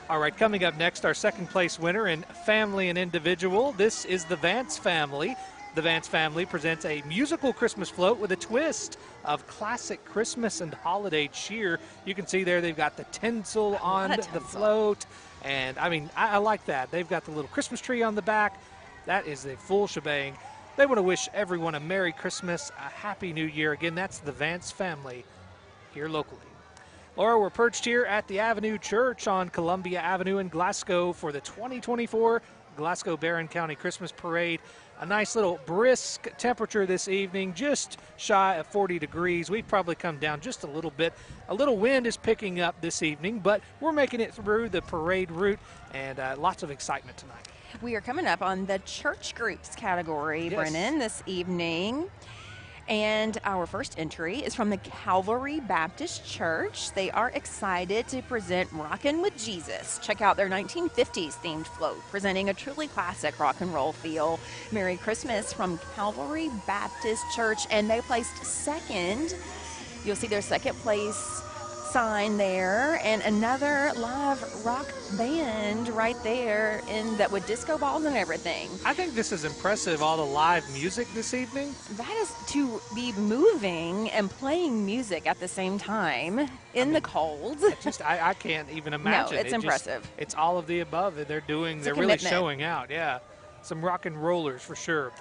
All right, coming up next, our second place winner in family and individual. This is the Vance family. The Vance family presents a musical Christmas float with a twist of classic Christmas and holiday cheer. You can see there they've got the tinsel on the float. And, I mean, I like that. They've got the little Christmas tree on the back. That is the full shebang. They want to wish everyone a Merry Christmas, a Happy New Year. Again, that's the Vance family here locally. Laura, we're perched here at the Avenue Church on Columbia Avenue in Glasgow for the 2024 Glasgow Barron County Christmas Parade. A nice little brisk temperature this evening, just shy of 40 degrees. We've probably come down just a little bit. A little wind is picking up this evening, but we're making it through the parade route, and lots of excitement tonight. We are coming up on the church groups category, Brennan, this evening. And our first entry is from the Calvary Baptist Church. They are excited to present Rockin' with Jesus. Check out their 1950s themed float, presenting a truly classic rock and roll feel. Merry Christmas from Calvary Baptist Church. And they placed second. You'll see their second place sign there, and another live rock band right there that with disco balls and everything. I think this is impressive, all the live music this evening. That is to be moving and playing music at the same time in the cold. I can't even imagine. No, it's impressive. It's all of the above that they're doing. They're really showing out. Yeah, some rock and rollers for sure.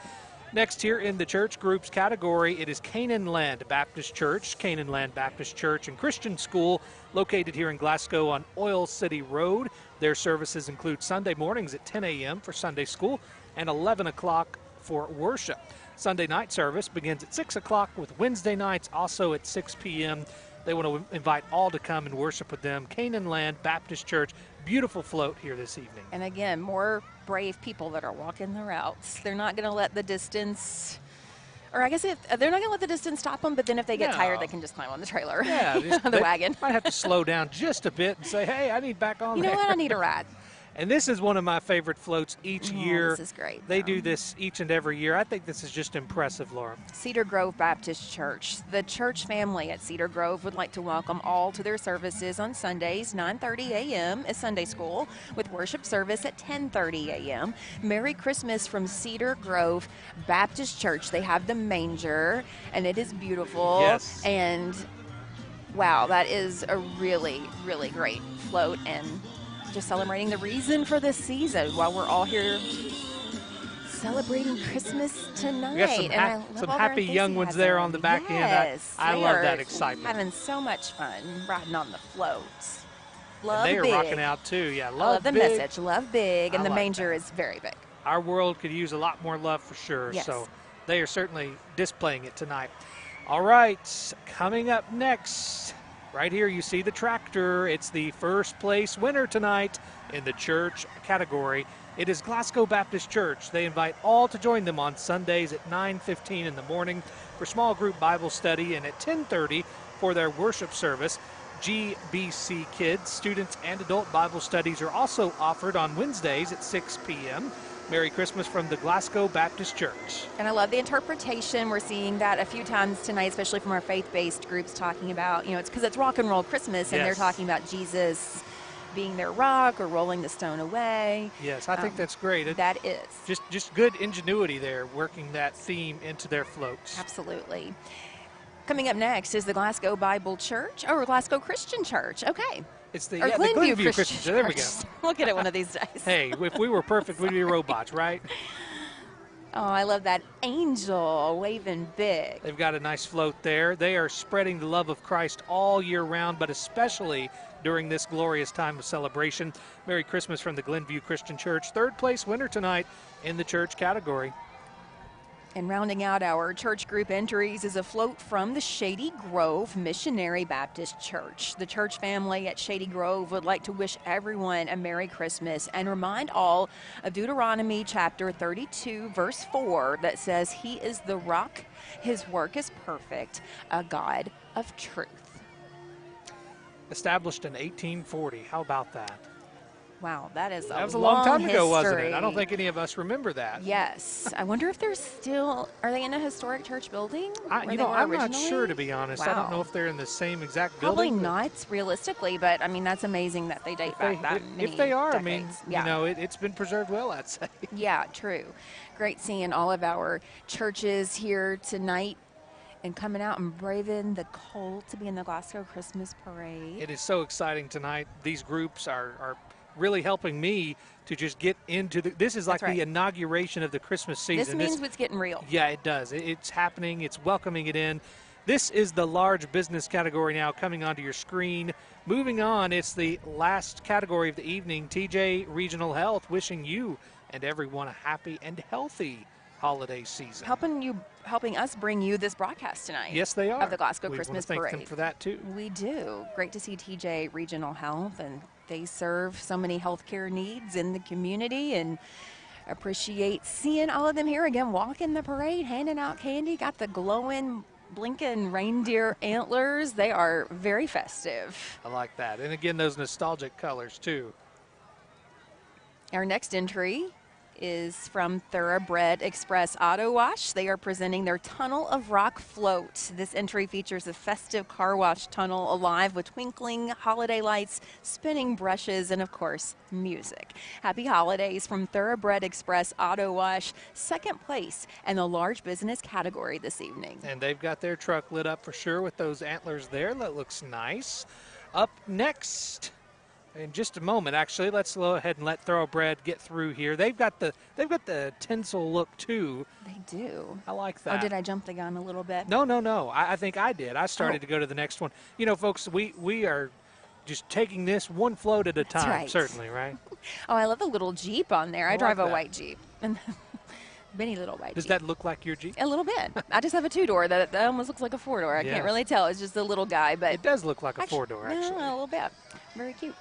Next here in the church groups category, it is Canaan Land Baptist Church. Canaan Land Baptist Church and Christian School, located here in Glasgow on Oil City Road. Their services include Sunday mornings at 10 a.m. for Sunday school and 11 o'clock for worship. Sunday night service begins at 6 o'clock with Wednesday nights also at 6 p.m. They want to invite all to come and worship with them. Canaan Land Baptist Church, beautiful float here this evening. And again, more brave people that are walking the routes. They're not going to let the distance, or I guess if they're not going to let the distance stop them, but then if they get tired, they can just climb on the trailer. Yeah, the wagon. Might have to slow down just a bit and say, hey, I need back on there. You know what? I need a ride. And this is one of my favorite floats each year. This is great. They do this each and every year. I think this is just impressive, Laura. Cedar Grove Baptist Church. The church family at Cedar Grove would like to welcome all to their services on Sundays. 9:30 a.m. is Sunday school with worship service at 10:30 a.m. Merry Christmas from Cedar Grove Baptist Church. They have the manger, and it is beautiful. Yes. And, wow, that is a really, really great float, and just celebrating the reason for this season while we're all here celebrating Christmas tonight. We got some happy young ones there on the back end. I love that excitement. Having so much fun riding on the floats. Love and they big. are rocking out too. Yeah, I love the big. message. Love big, and the manger is very big. Our world could use a lot more love for sure. Yes. So they are certainly displaying it tonight. All right, coming up next. Right here, you see the tractor. It's the first place winner tonight in the church category. It is Glasgow Baptist Church. They invite all to join them on Sundays at 9:15 in the morning for small group Bible study and at 10:30 for their worship service. GBC Kids, students, and adult Bible studies are also offered on Wednesdays at 6 p.m. Merry Christmas from the Glasgow Baptist Church. And I love the interpretation. We're seeing that a few times tonight, especially from our faith-based groups, talking about, it's because it's rock and roll Christmas, and they're talking about Jesus being their rock or rolling the stone away. Yes, I think that's great. That is. Just good ingenuity there, working that theme into their floats. Absolutely. Coming up next is the Glasgow Bible Church, or Glasgow Christian Church. Okay. It's the Glenview Christian Church. There we go. We'll get it one of these days. Hey, if we were perfect, we'd be robots, right? Oh, I love that angel waving big. They've got a nice float there. They are spreading the love of Christ all year round, but especially during this glorious time of celebration. Merry Christmas from the Glenview Christian Church. Third place winner tonight in the church category. And rounding out our church group entries is a float from the Shady Grove Missionary Baptist Church. The church family at Shady Grove would like to wish everyone a Merry Christmas and remind all of Deuteronomy chapter 32, verse 4, that says, "He is the rock, his work is perfect, a God of truth." Established in 1840. How about that? Wow, that is That was a long time ago, wasn't it? I don't history. think any of us remember that. Yes. I wonder if they're still, are they in a historic church building? where You they know, were I'm not originally? sure, to be honest. I don't Wow. know if they're in the same exact Probably building. not realistically, but I mean, that's amazing that they date back that many If they are, I mean, decades. Yeah. you know, it's been preserved well, I'd say. Yeah, true. Great seeing all of our churches here tonight and coming out and braving the cold to be in the Glasgow Christmas Parade. It is so exciting tonight. These groups are really helping me to just get into this is like That's right. the inauguration of the Christmas season. This means it's getting real. Yeah, it does. It's happening. It's welcoming it in. This is the large business category now coming onto your screen. Moving on, it's the last category of the evening. TJ Regional Health wishing you and everyone a happy and healthy holiday season. Helping us bring you this broadcast tonight. Yes, they are. Of the Glasgow We Christmas want to thank Parade. them for that, too. We do. Great to see TJ Regional Health, and they serve so many healthcare needs in the community, and appreciate seeing all of them here again, walking the parade, handing out candy, got the glowing, blinking reindeer antlers. They are very festive. I like that. And again, those nostalgic colors, too. Our next entry is from Thoroughbred Express Auto Wash. They are presenting their Tunnel of Rock float. This entry features a festive car wash tunnel alive with twinkling holiday lights, spinning brushes, and of course, music. Happy holidays from Thoroughbred Express Auto Wash, second place in the large business category this evening. And they've got their truck lit up for sure with those antlers there. That looks nice. Up next, in just a moment, actually, let's go ahead and let Thoroughbred get through here. They've got the tinsel look too. They do. I like that. Oh, did I jump the gun a little bit? No. I think I did. I started to go to the next one. You know, folks, we are just taking this one float at a time. right. Certainly, right? Oh, I love the little Jeep on there. I like drive a that. white Jeep. Benny little white Does Jeep. that look like your Jeep? A little bit. I just have a two-door that almost looks like a four-door. I Yeah. can't really tell. It's just a little guy, but It does look like a four-door, actually. No, a little bit. Very cute.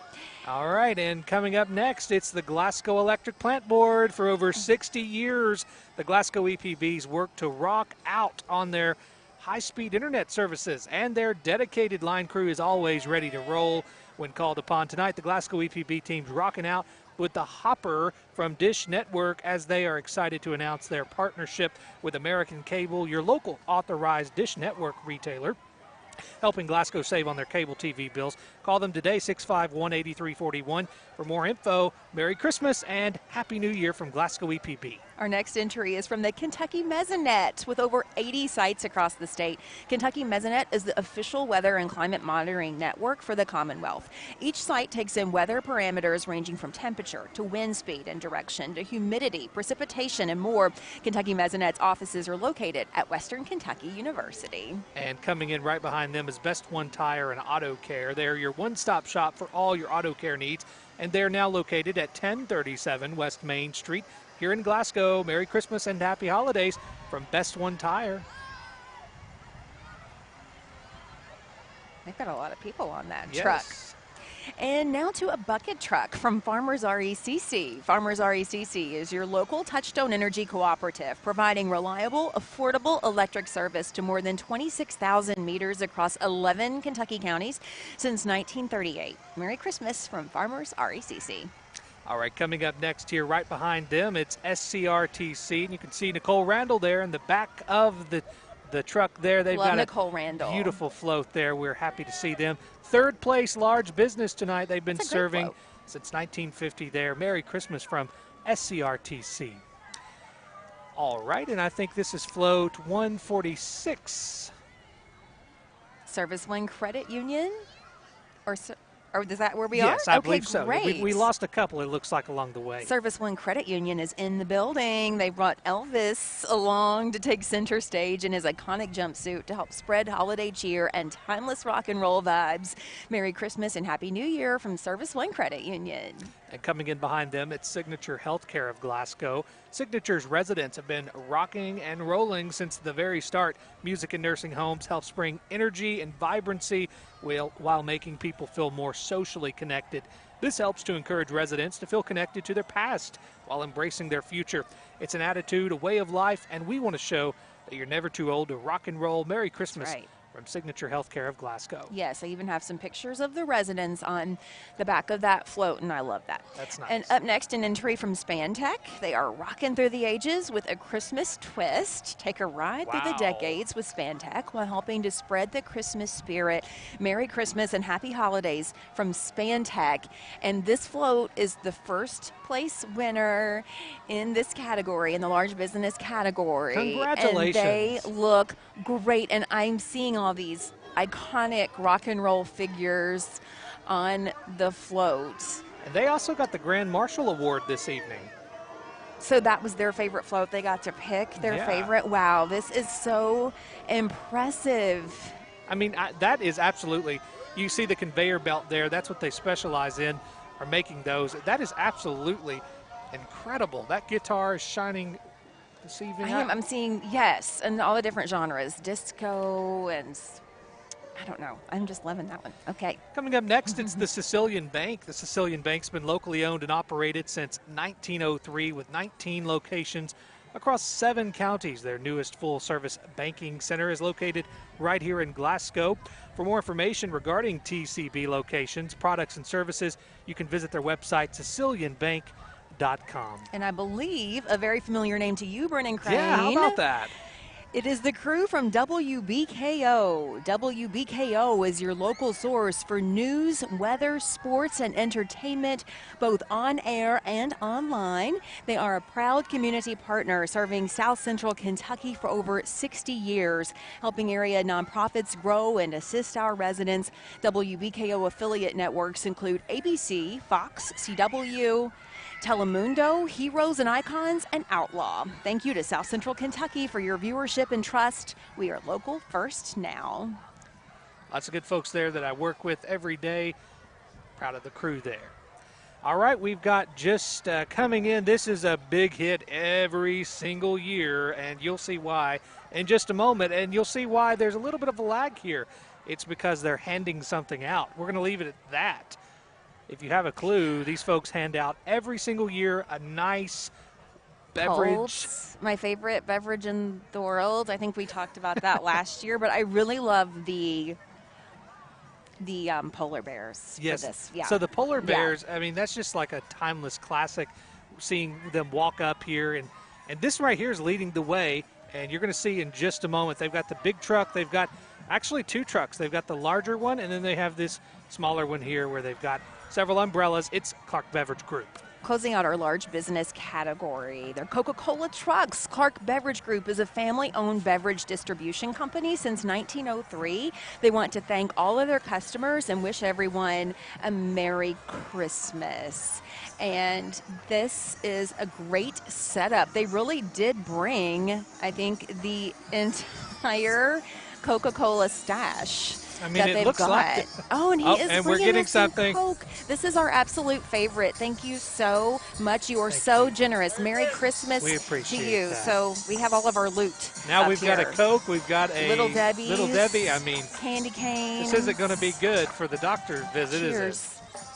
All right, and coming up next, it's the Glasgow Electric Plant Board. For over 60 years, the Glasgow EPBs work to rock out on their high-speed internet services, and their dedicated line crew is always ready to roll when called upon. Tonight, the Glasgow EPB team's rocking out with the Hopper from Dish Network as they are excited to announce their partnership with American Cable, your local authorized Dish Network retailer, helping Glasgow save on their cable TV bills. Call them today, 651-8341. For more info, Merry Christmas and Happy New Year from Glasgow EPB. Our next entry is from the Kentucky Mesonet. With over 80 sites across the state, Kentucky Mesonet is the official weather and climate monitoring network for the Commonwealth. Each site takes in weather parameters ranging from temperature to wind speed and direction to humidity, precipitation, and more. Kentucky Mesonet's offices are located at Western Kentucky University. And coming in right behind them is Best One Tire and Auto Care. They're your one-stop shop for all your auto care needs, and they're now located at 1037 West Main Street here in Glasgow. Merry Christmas and Happy Holidays from Best One Tire. They've got a lot of people on that Yes. truck. And now to a bucket truck from Farmers RECC. Farmers RECC is your local Touchstone Energy cooperative, providing reliable, affordable electric service to more than 26,000 meters across 11 Kentucky counties since 1938. Merry Christmas from Farmers RECC. All right, coming up next here, right behind them, it's SCRTC. And you can see Nicole Randall there in the back of the truck there. They've Love got Nicole a Randall. beautiful float there. We're happy to see them. Third place large business tonight. They've been That's a great serving float. since 1950 there. Merry Christmas from SCRTC. All right, and I think this is float 146. Service Wind Credit Union? Or is that where we Yes, are? I Okay, believe so. great. We lost a couple, it looks like, along the way. Service One Credit Union is in the building. They brought Elvis along to take center stage in his iconic jumpsuit to help spread holiday cheer and timeless rock and roll vibes. Merry Christmas and Happy New Year from Service One Credit Union. And coming in behind them, it's Signature Healthcare of Glasgow. Signature's residents have been rocking and rolling since the very start. Music in nursing homes helps bring energy and vibrancy while making people feel more socially connected. This helps to encourage residents to feel connected to their past while embracing their future. It's an attitude, a way of life, and we want to show that you're never too old to rock and roll. Merry Christmas right. from Signature Healthcare of Glasgow. Yes, I even have some pictures of the residents on the back of that float, and I love that. That's nice. And up next, an entry from Spantech. They are rocking through the ages with a Christmas twist. Take a ride through the decades with Spantech while helping to spread the Christmas spirit. Merry Christmas and Happy Holidays from Spantech. And this float is the first place winner in this category, in the large business category. Congratulations. And they look great. And I'm seeing all these iconic rock and roll figures on the float. And they also got the Grand Marshal Award this evening. So that was their favorite float. They got to pick their favorite. Wow, this is so impressive. I mean, that is absolutely, you see the conveyor belt there. That's what they specialize in, are making those. That is absolutely incredible. That guitar is shining this evening. I'm seeing, yes, and all the different genres, disco and I don't know. I'm just loving that one. Okay. Coming up next, it's the Sicilian Bank. The Sicilian Bank's been locally owned and operated since 1903 with 19 locations across 7 counties. Their newest full-service banking center is located right here in Glasgow. For more information regarding TCB locations, products, and services, you can visit their website, SicilianBank.com. And I believe a very familiar name to you, Brennan Crain. Yeah, how about that? It is the crew from WBKO. WBKO is your local source for news, weather, sports, and entertainment, both on air and online. They are a proud community partner serving South Central Kentucky for over 60 years, helping area nonprofits grow and assist our residents. WBKO affiliate networks include ABC, Fox, CW, Telemundo, Heroes and Icons, and Outlaw. Thank you to South Central Kentucky for your viewership and trust. We are local first now. Lots of good folks there that I work with every day. Proud of the crew there. All right, we've got just coming in. This is a big hit every single year, and you'll see why in just a moment. And you'll see why there's a little bit of a lag here. It's because they're handing something out. We're going to leave it at that. If you have a clue, these folks hand out every single year a nice beverage. Colts, my favorite beverage in the world. I think we talked about that last year, but I really love the polar bears yes. for this. Yeah. So the polar bears, I mean, that's just like a timeless classic, seeing them walk up here. And this right here is leading the way, and you're going to see in just a moment. They've got the big truck. They've got actually 2 trucks. They've got the larger one, and then they have this smaller one here where they've got several umbrellas. It's Clark Beverage Group. Closing out our large business category, they're Coca-Cola trucks. Clark Beverage Group is a family-owned beverage distribution company since 1903. They want to thank all of their customers and wish everyone a Merry Christmas. And this is a great setup. They really did bring, I think, the entire Coca-Cola stash. I mean, that it they've looks got. like Oh, and he is and we're bringing getting us some something. Coke. This is our absolute favorite. Thank you so much. You are so generous. Merry Christmas We appreciate to you. that. So we have all of our loot. Now up we've got a here. Coke. We've got a Little Debbie. I mean, candy cane. this isn't going to be good for the doctor's visit, Cheers. is it?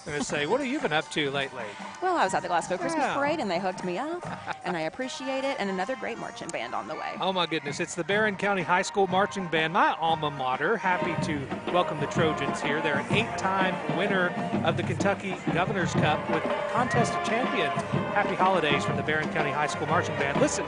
I'm going to say, what have you been up to lately? Well, I was at the Glasgow Christmas Yeah. Parade, and they hooked me up, and I appreciate it. And another great marching band on the way. Oh, my goodness. It's the Barron County High School Marching Band, my alma mater. Happy to welcome the Trojans here. They're an 8-time winner of the Kentucky Governor's Cup with Contest of Champions. Happy holidays from the Barron County High School Marching Band. Listen.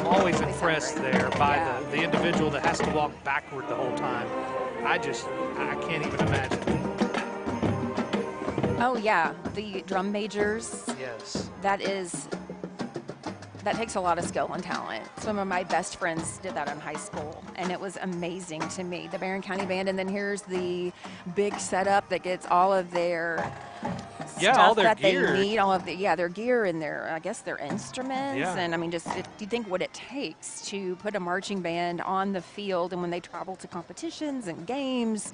Always impressed there by the individual that has to walk backward the whole time. I can't even imagine. Oh, yeah. The drum majors. Yes. That takes a lot of skill and talent. Some of my best friends did that in high school, and it was amazing to me. The Barron County Band, and then here's the big setup that gets all of their stuff all their that gear. they need, all of their gear and their instruments. Yeah. And I mean, do you think what it takes to put a marching band on the field, and when they travel to competitions and games?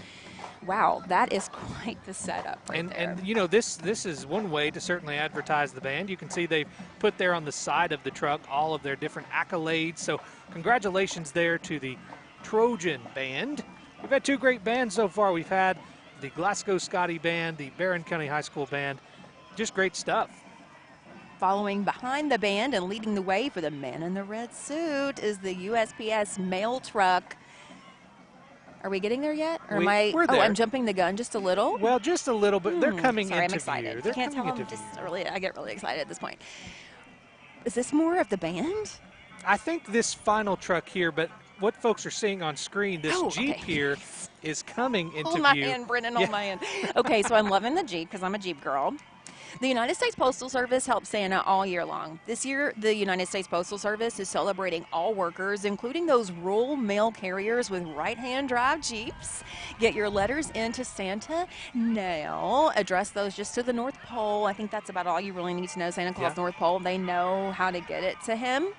Wow, that is quite the setup right there. And you know, this is one way to certainly advertise the band. You can see they've put there on the side of the truck all of their different accolades. So congratulations there to the Trojan Band. We've had 2 great bands so far. We've had the Glasgow Scotty Band, the Barron County High School Band. Just great stuff. Following behind the band and leading the way for the man in the red suit is the USPS mail truck. Are we getting there yet? Or We're there. I'm jumping the gun just a little? Well, just a little bit. They're coming Sorry, into I'm excited. view. You can't tell I get really excited at this point. Is this more of the band? I think this final truck here, but what folks are seeing on screen, this Jeep here is coming into hold my view. hand, Brennan, hold my hand. Okay, so I'm loving the Jeep because I'm a Jeep girl. The United States Postal Service helps Santa all year long. This year, the United States Postal Service is celebrating all workers, including those rural mail carriers with right-hand drive Jeeps. Get your letters into Santa now. Address those just to the North Pole. I think that's about all you really need to know. Santa Claus North Pole. They know how to get it to him.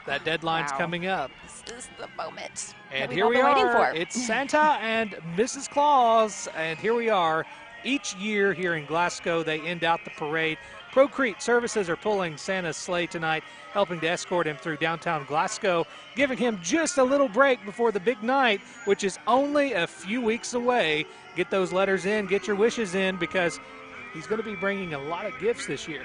That deadline's coming up. This is the moment. And here we are. It's Santa and Mrs. Claus. And here we are. Each year here in Glasgow, they end out the parade. Procrete Services are pulling Santa's sleigh tonight, helping to escort him through downtown Glasgow, giving him just a little break before the big night, which is only a few weeks away. Get those letters in, get your wishes in, because he's going to be bringing a lot of gifts this year.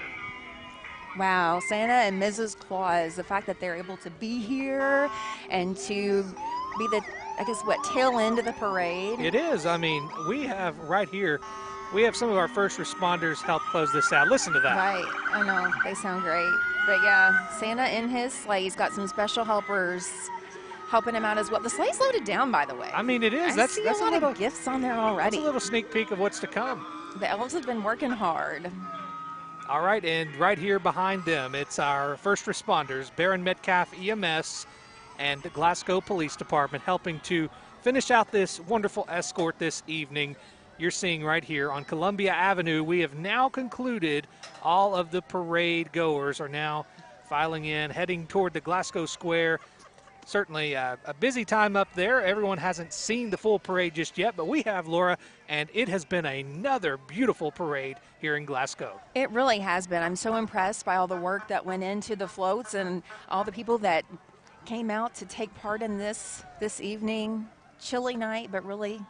Wow, Santa and Mrs. Claus, the fact that they're able to be here and to be the, tail end of the parade. It is. I mean, we have right here, we have some of our first responders help close this out. Listen to that. Right. I know. They sound great. But, yeah, Santa in his sleigh. He's got some special helpers helping him out as well. The sleigh's loaded down, by the way. I mean, it is. I see a lot of gifts on there already. That's a little sneak peek of what's to come. The elves have been working hard. All right, and right here behind them, it's our first responders, Barron Metcalf EMS and the Glasgow Police Department, helping to finish out this wonderful escort this evening. You're seeing right here on Columbia Avenue, we have now concluded. All of the parade goers are now filing in, heading toward the Glasgow Square. Certainly a busy time up there. Everyone hasn't seen the full parade just yet, but we have, Laura, and it has been another beautiful parade here in Glasgow. It really has been. I'm so impressed by all the work that went into the floats and all the people that came out to take part in this evening. Chilly night, but really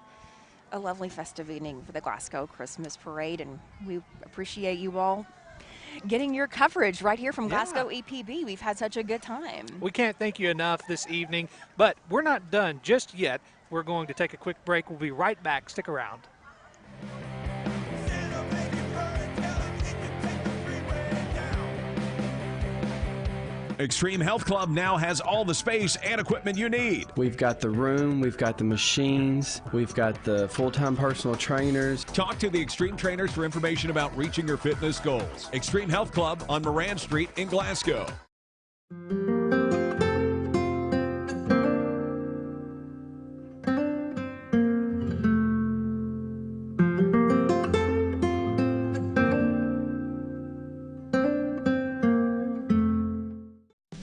a lovely festive evening for the Glasgow Christmas Parade, and we appreciate you all getting your coverage right here from Glasgow EPB. We've had such a good time. We can't thank you enough this evening, but we're not done just yet. We're going to take a quick break. We'll be right back. Stick around. Extreme Health Club now has all the space and equipment you need. We've got the room, we've got the machines, we've got the full-time personal trainers. Talk to the Extreme Trainers for information about reaching your fitness goals. Extreme Health Club on Moran Street in Glasgow.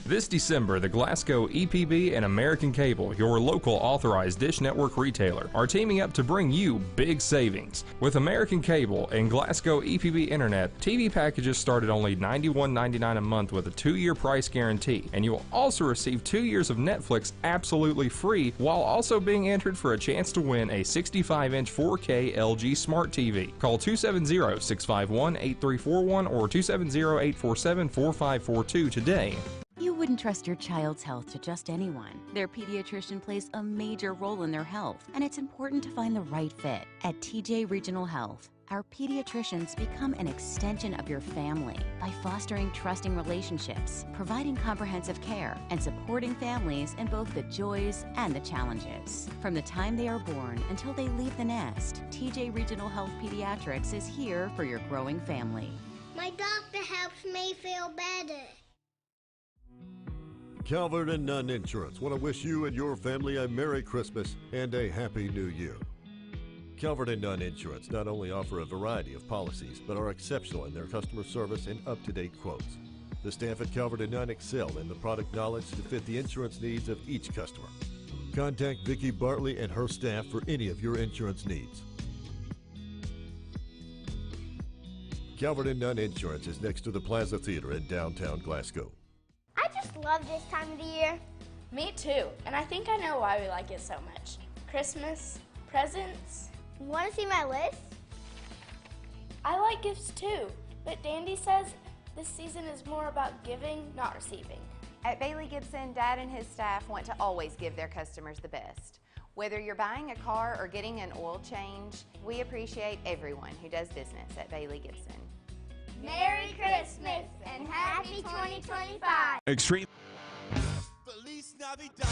This December, the Glasgow EPB and American Cable, your local authorized dish network retailer, are teaming up to bring you big savings. With American Cable and Glasgow EPB Internet, TV packages start at only $91.99 a month with a 2-year price guarantee, and you will also receive 2 years of Netflix absolutely free, while also being entered for a chance to win a 65-inch 4K LG Smart TV. Call 270-651-8341 or 270-847-4542 today. You wouldn't trust your child's health to just anyone. Their pediatrician plays a major role in their health, and it's important to find the right fit. At TJ Regional Health, our pediatricians become an extension of your family by fostering trusting relationships, providing comprehensive care, and supporting families in both the joys and the challenges. From the time they are born until they leave the nest, TJ Regional Health Pediatrics is here for your growing family. My doctor helps me feel better. Calvert and Nunn Insurance want to wish you and your family a Merry Christmas and a Happy New Year. Calvert and Nunn Insurance not only offer a variety of policies, but are exceptional in their customer service and up-to-date quotes. The staff at Calvert and Nunn excel in the product knowledge to fit the insurance needs of each customer. Contact Vicki Bartley and her staff for any of your insurance needs. Calvert and Nunn Insurance is next to the Plaza Theater in downtown Glasgow. I just love this time of the year. Me too, and I think I know why we like it so much. Christmas, presents, Want to see my list? I like gifts too, but Dandy says this season is more about giving, not receiving. At Bailey Gibson, Dad and his staff want to always give their customers the best. Whether you're buying a car or getting an oil change, we appreciate everyone who does business at Bailey Gibson. Merry Christmas and Happy 2025. Extreme. Feliz Navidad.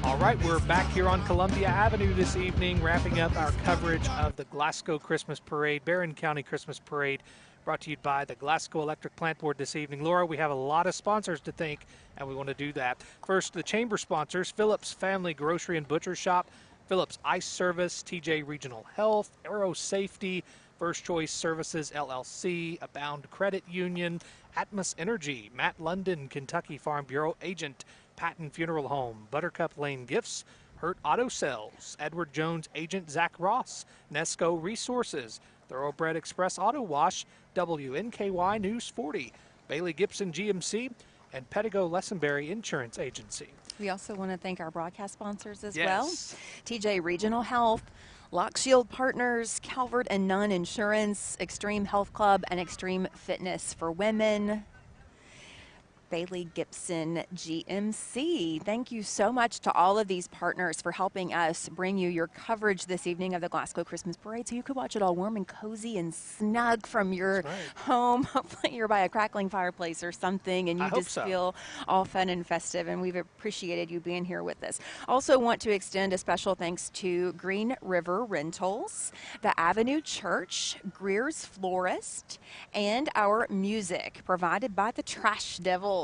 All right, we're back here on Columbia Avenue this evening, wrapping up our coverage of the Glasgow Christmas Parade, Barron County Christmas Parade, brought to you by the Glasgow Electric Plant Board this evening. Laura, we have a lot of sponsors to thank, and we want to do that. First, the chamber sponsors, Phillips Family Grocery and Butcher Shop, Phillips Ice Service, TJ Regional Health, Aero Safety, First Choice Services, LLC, Abound Credit Union, Atmos Energy, Matt London, Kentucky Farm Bureau Agent, Patton Funeral Home, Buttercup Lane Gifts, Hurt Auto Sales, Edward Jones Agent Zach Ross, Nesco Resources, Thoroughbred Express Auto Wash, WNKY News 40, Bailey Gibson GMC, and Pettigo Lessenberry Insurance Agency. We also want to thank our broadcast sponsors as Yes. well. TJ Regional Health, Lock Shield Partners, Calvert and Nunn Insurance, Extreme Health Club, and Extreme Fitness for Women. Bailey Gibson GMC. Thank you so much to all of these partners for helping us bring you your coverage this evening of the Glasgow Christmas Parade so you could watch it all warm and cozy and snug from your home. Hopefully you're by a crackling fireplace or something and you just feel all fun and festive, and we've appreciated you being here with us. Also want to extend a special thanks to Green River Rentals, the Avenue Church, Greer's Florist, and our music provided by the Trash Devils.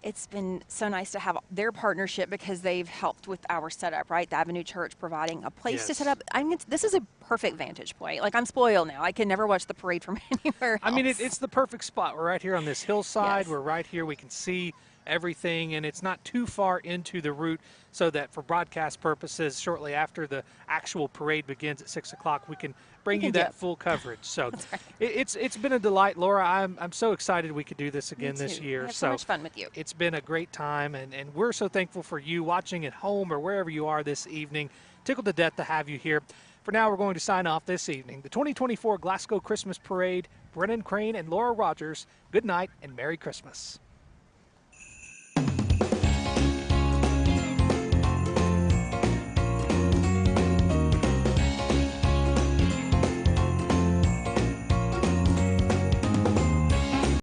It's been so nice to have their partnership because they've helped with our setup, right? The Avenue Church providing a place to set up. I mean, this is a perfect vantage point. Like, I'm spoiled now. I can never watch the parade from anywhere else. I mean, it's the perfect spot. We're right here on this hillside. We're right here. We can see everything, and it's not too far into the route so that for broadcast purposes, shortly after the actual parade begins at 6 o'clock, we can bring you that full coverage. So it's been a delight, Laura. I'm so excited we could do this again this year. I had so much fun with you. It's been a great time, and we're so thankful for you watching at home or wherever you are this evening. Tickled to death to have you here. For now, we're going to sign off this evening. The 2024 Glasgow Christmas Parade, Brennan, Crain, and Laura Rogers, good night and Merry Christmas.